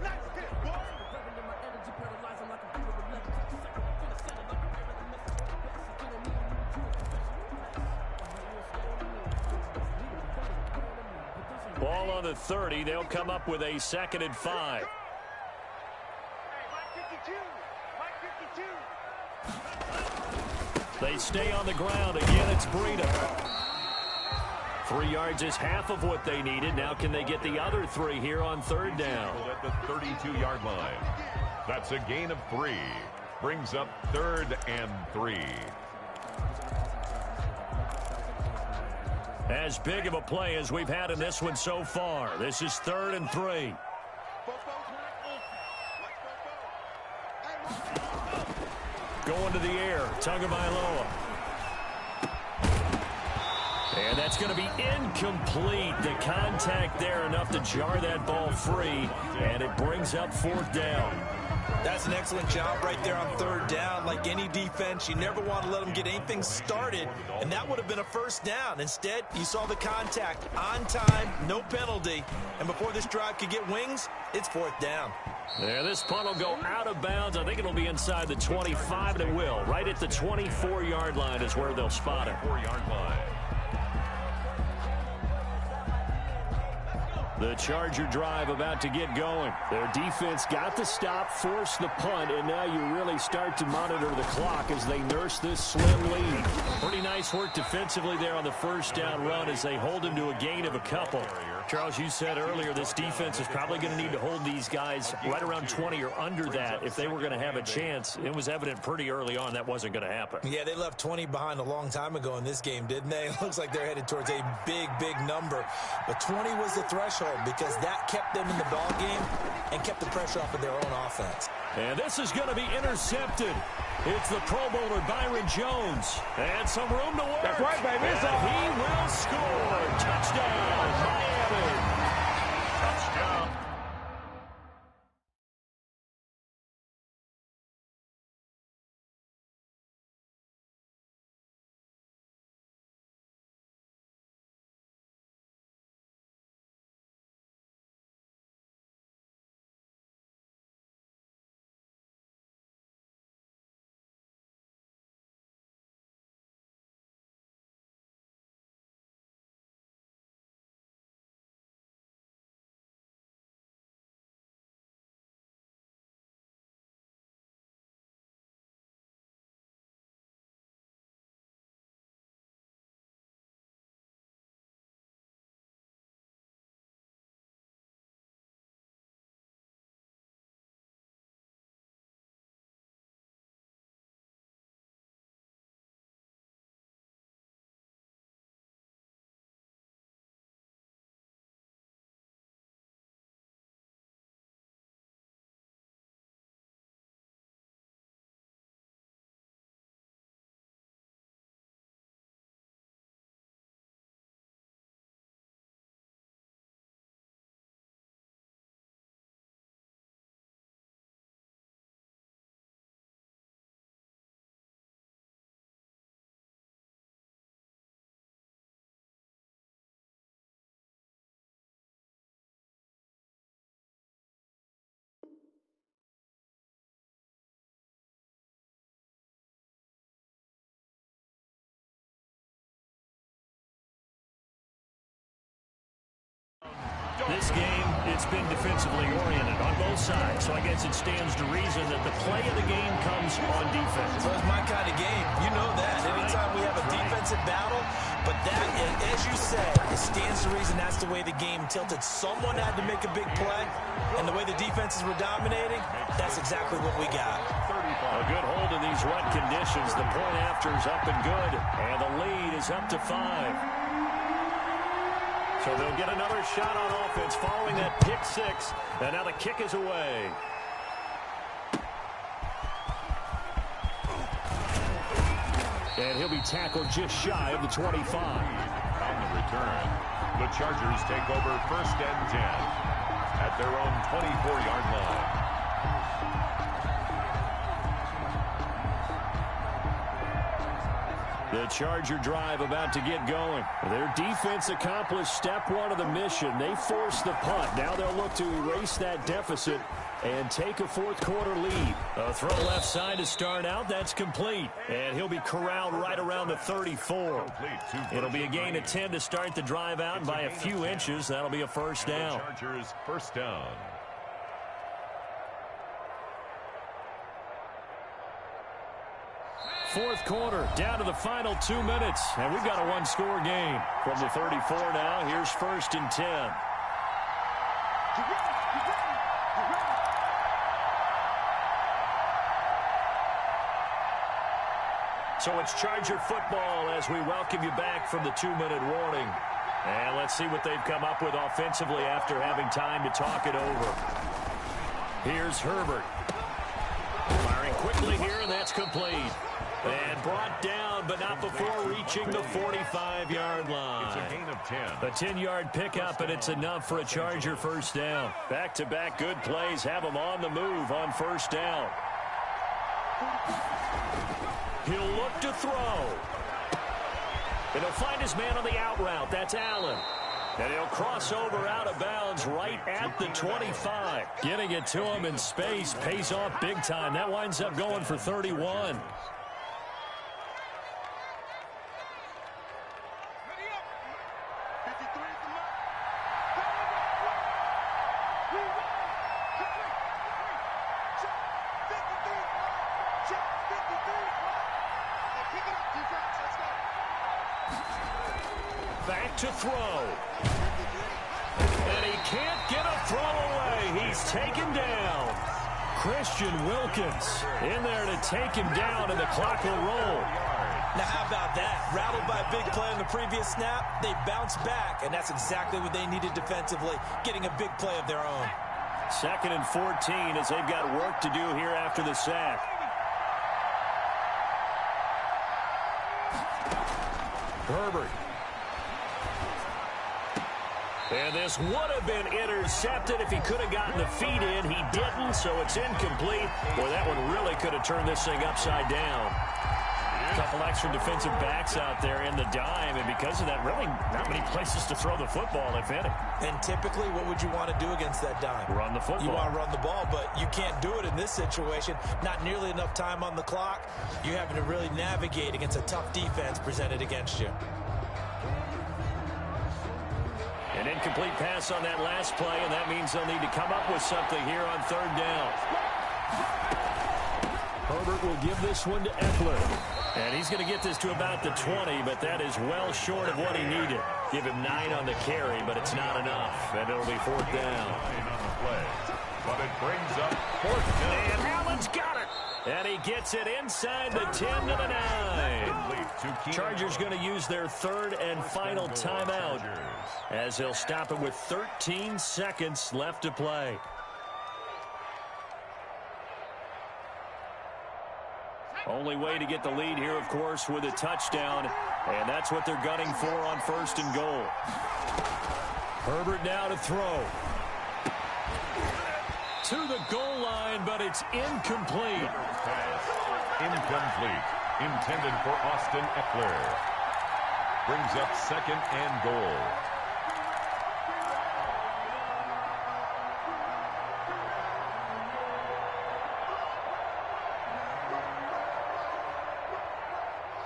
Ball on the 30. They'll come up with a 2nd and 5. They stay on the ground. Again, it's Breida. 3 yards is half of what they needed. Now can they get the other 3 here on third down? At the 32-yard line. That's a gain of 3. Brings up 3rd and 3. As big of a play as we've had in this one so far. This is 3rd and 3. Going to the air, Tagovailoa. And that's going to be incomplete. The contact there enough to jar that ball free, and it brings up 4th down. That's an excellent job right there on 3rd down. Like any defense, you never want to let them get anything started, and that would have been a 1st down. Instead, you saw the contact on time, no penalty, and before this drive could get wings, it's 4th down. Yeah, this punt will go out of bounds. I think it'll be inside the 25, and it will. Right at the 24-yard line is where they'll spot it. 4-yard line. The Charger drive about to get going. Their defense got the stop, forced the punt, and now you really start to monitor the clock as they nurse this slim lead. Pretty nice work defensively there on the 1st down run as they hold him to a gain of a couple. Charles, you said earlier this defense is probably going to need to hold these guys right around 20 or under that if they were going to have a chance. It was evident pretty early on that wasn't going to happen. Yeah, they left 20 behind a long time ago in this game, didn't they? It looks like they're headed towards a big, big number. But 20 was the threshold because that kept them in the ball game and kept the pressure off of their own offense. And this is going to be intercepted. It's the Pro Bowler Byron Jones. And some room to work. That's right, baby. And he will score. Touchdown, Miami. Touchdown. This game, it's been defensively oriented on both sides, so I guess it stands to reason that the play of the game comes on defense. So it's my kind of game. You know that. Anytime we have a defensive battle, but that, as you said, it stands to reason that's the way the game tilted. Someone had to make a big play, and the way the defenses were dominating, that's exactly what we got. A good hold in these wet conditions. The point after is up and good, and the lead is up to 5. So they'll get another shot on offense following that pick 6, and now the kick is away. And he'll be tackled just shy of the 25. On the return, the Chargers take over 1st and 10 at their own 24-yard line. The Charger drive about to get going. Their defense accomplished step 1 of the mission. They forced the punt. Now they'll look to erase that deficit and take a 4th quarter lead. A throw left side to start out. That's complete. And he'll be corralled right around the 34. It'll be a gain of 10 to start the drive out. And by a few inches, that'll be a 1st down. Chargers 1st down. fourth quarter, down to the final 2 minutes, and we've got a one-score game. From the 34 now, here's 1st and 10. So it's Charger football as we welcome you back from the 2-minute warning. And let's see what they've come up with offensively after having time to talk it over. Here's Herbert. Firing quickly here, and that's complete. And brought down, but not before reaching the 45-yard line. It's a gain of 10. A 10-yard pickup, and it's enough for a Charger first down. Back-to-back good plays have him on the move on first down. He'll look to throw. And he'll find his man on the out route. That's Allen. And he'll cross over out of bounds right at the 25. Getting it to him in space pays off big time. That winds up going for 31. Back to throw. And he can't get a throw away. He's taken down. Christian Wilkins in there to take him down, and the clock will roll. Now, how about that? Rattled by a big play on the previous snap, they bounced back, and that's exactly what they needed defensively, getting a big play of their own. 2nd and 14 as they've got work to do here after the sack. Herbert. And this would have been intercepted if he could have gotten the feet in. He didn't, so it's incomplete. Boy, that one really could have turned this thing upside down. A couple extra defensive backs out there in the dime, and because of that, really not many places to throw the football, if any. And typically, what would you want to do against that dime? Run the football. You want to run the ball, but you can't do it in this situation. Not nearly enough time on the clock. You're having to really navigate against a tough defense presented against you. An incomplete pass on that last play, and that means they'll need to come up with something here on 3rd down. Herbert will give this one to Eckler. And he's going to get this to about the 20, but that is well short of what he needed. Give him 9 on the carry, but it's not enough. And it'll be 4th down. On the play, but it brings up 4th down. And Allen's got it. And he gets it inside the 10 to the 9. Chargers going to use their 3rd and final timeout as they'll stop it with 13 seconds left to play. Only way to get the lead here, of course, with a touchdown. And that's what they're gunning for on 1st and goal. Herbert now to throw. To the goal line, but it's incomplete. Pass. Incomplete. Intended for Austin Eckler. Brings up 2nd and goal.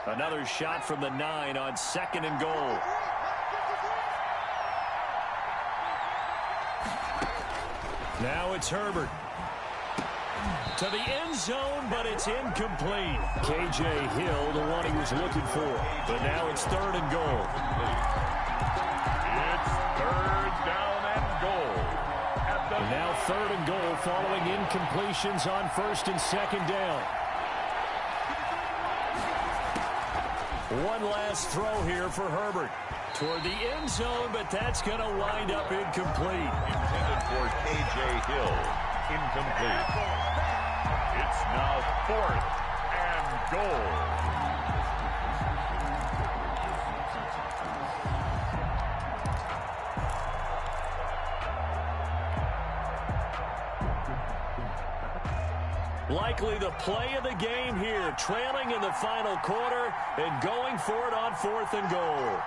Another shot from the 9 on 2nd and goal. Now it's Herbert. To the end zone, but it's incomplete. K.J. Hill, the one he was looking for. But now it's 3rd and goal. It's 3rd down and goal. And now 3rd and goal following incompletions on 1st and 2nd down. One last throw here for Herbert. Toward the end zone, but that's going to wind up incomplete. Intended for K.J. Hill. Incomplete. It's now 4th and goal. Likely the play of the game here, trailing in the final quarter and going for it on 4th and goal.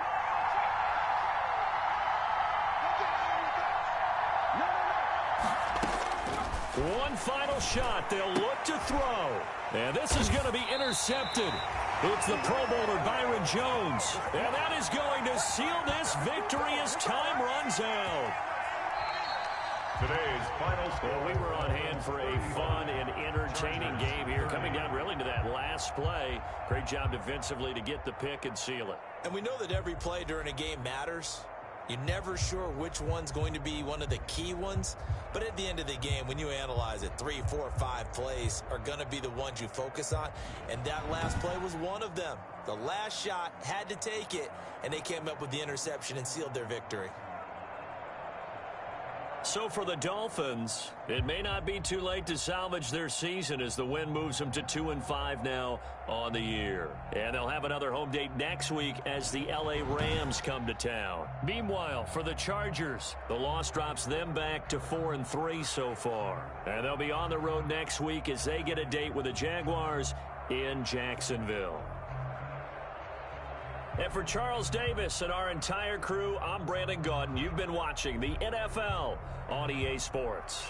One final shot. They'll look to throw. And this is going to be intercepted. It's the Pro Bowler Byron Jones. And that is going to seal this victory as time runs out. Today's final score. Well, we were on hand for a fun and entertaining game here, coming down really to that last play. Great job defensively to get the pick and seal it. And we know that every play during a game matters. You're never sure which one's going to be one of the key ones. But at the end of the game, when you analyze it, 3, 4, 5 plays are going to be the ones you focus on. And that last play was one of them. The last shot had to take it, and they came up with the interception and sealed their victory. So for the Dolphins, it may not be too late to salvage their season as the win moves them to 2-5 now on the year. And they'll have another home date next week as the LA Rams come to town. Meanwhile, for the Chargers, the loss drops them back to 4-3 so far. And they'll be on the road next week as they get a date with the Jaguars in Jacksonville. And for Charles Davis and our entire crew, I'm Brandon Gaudin. You've been watching the NFL on EA Sports.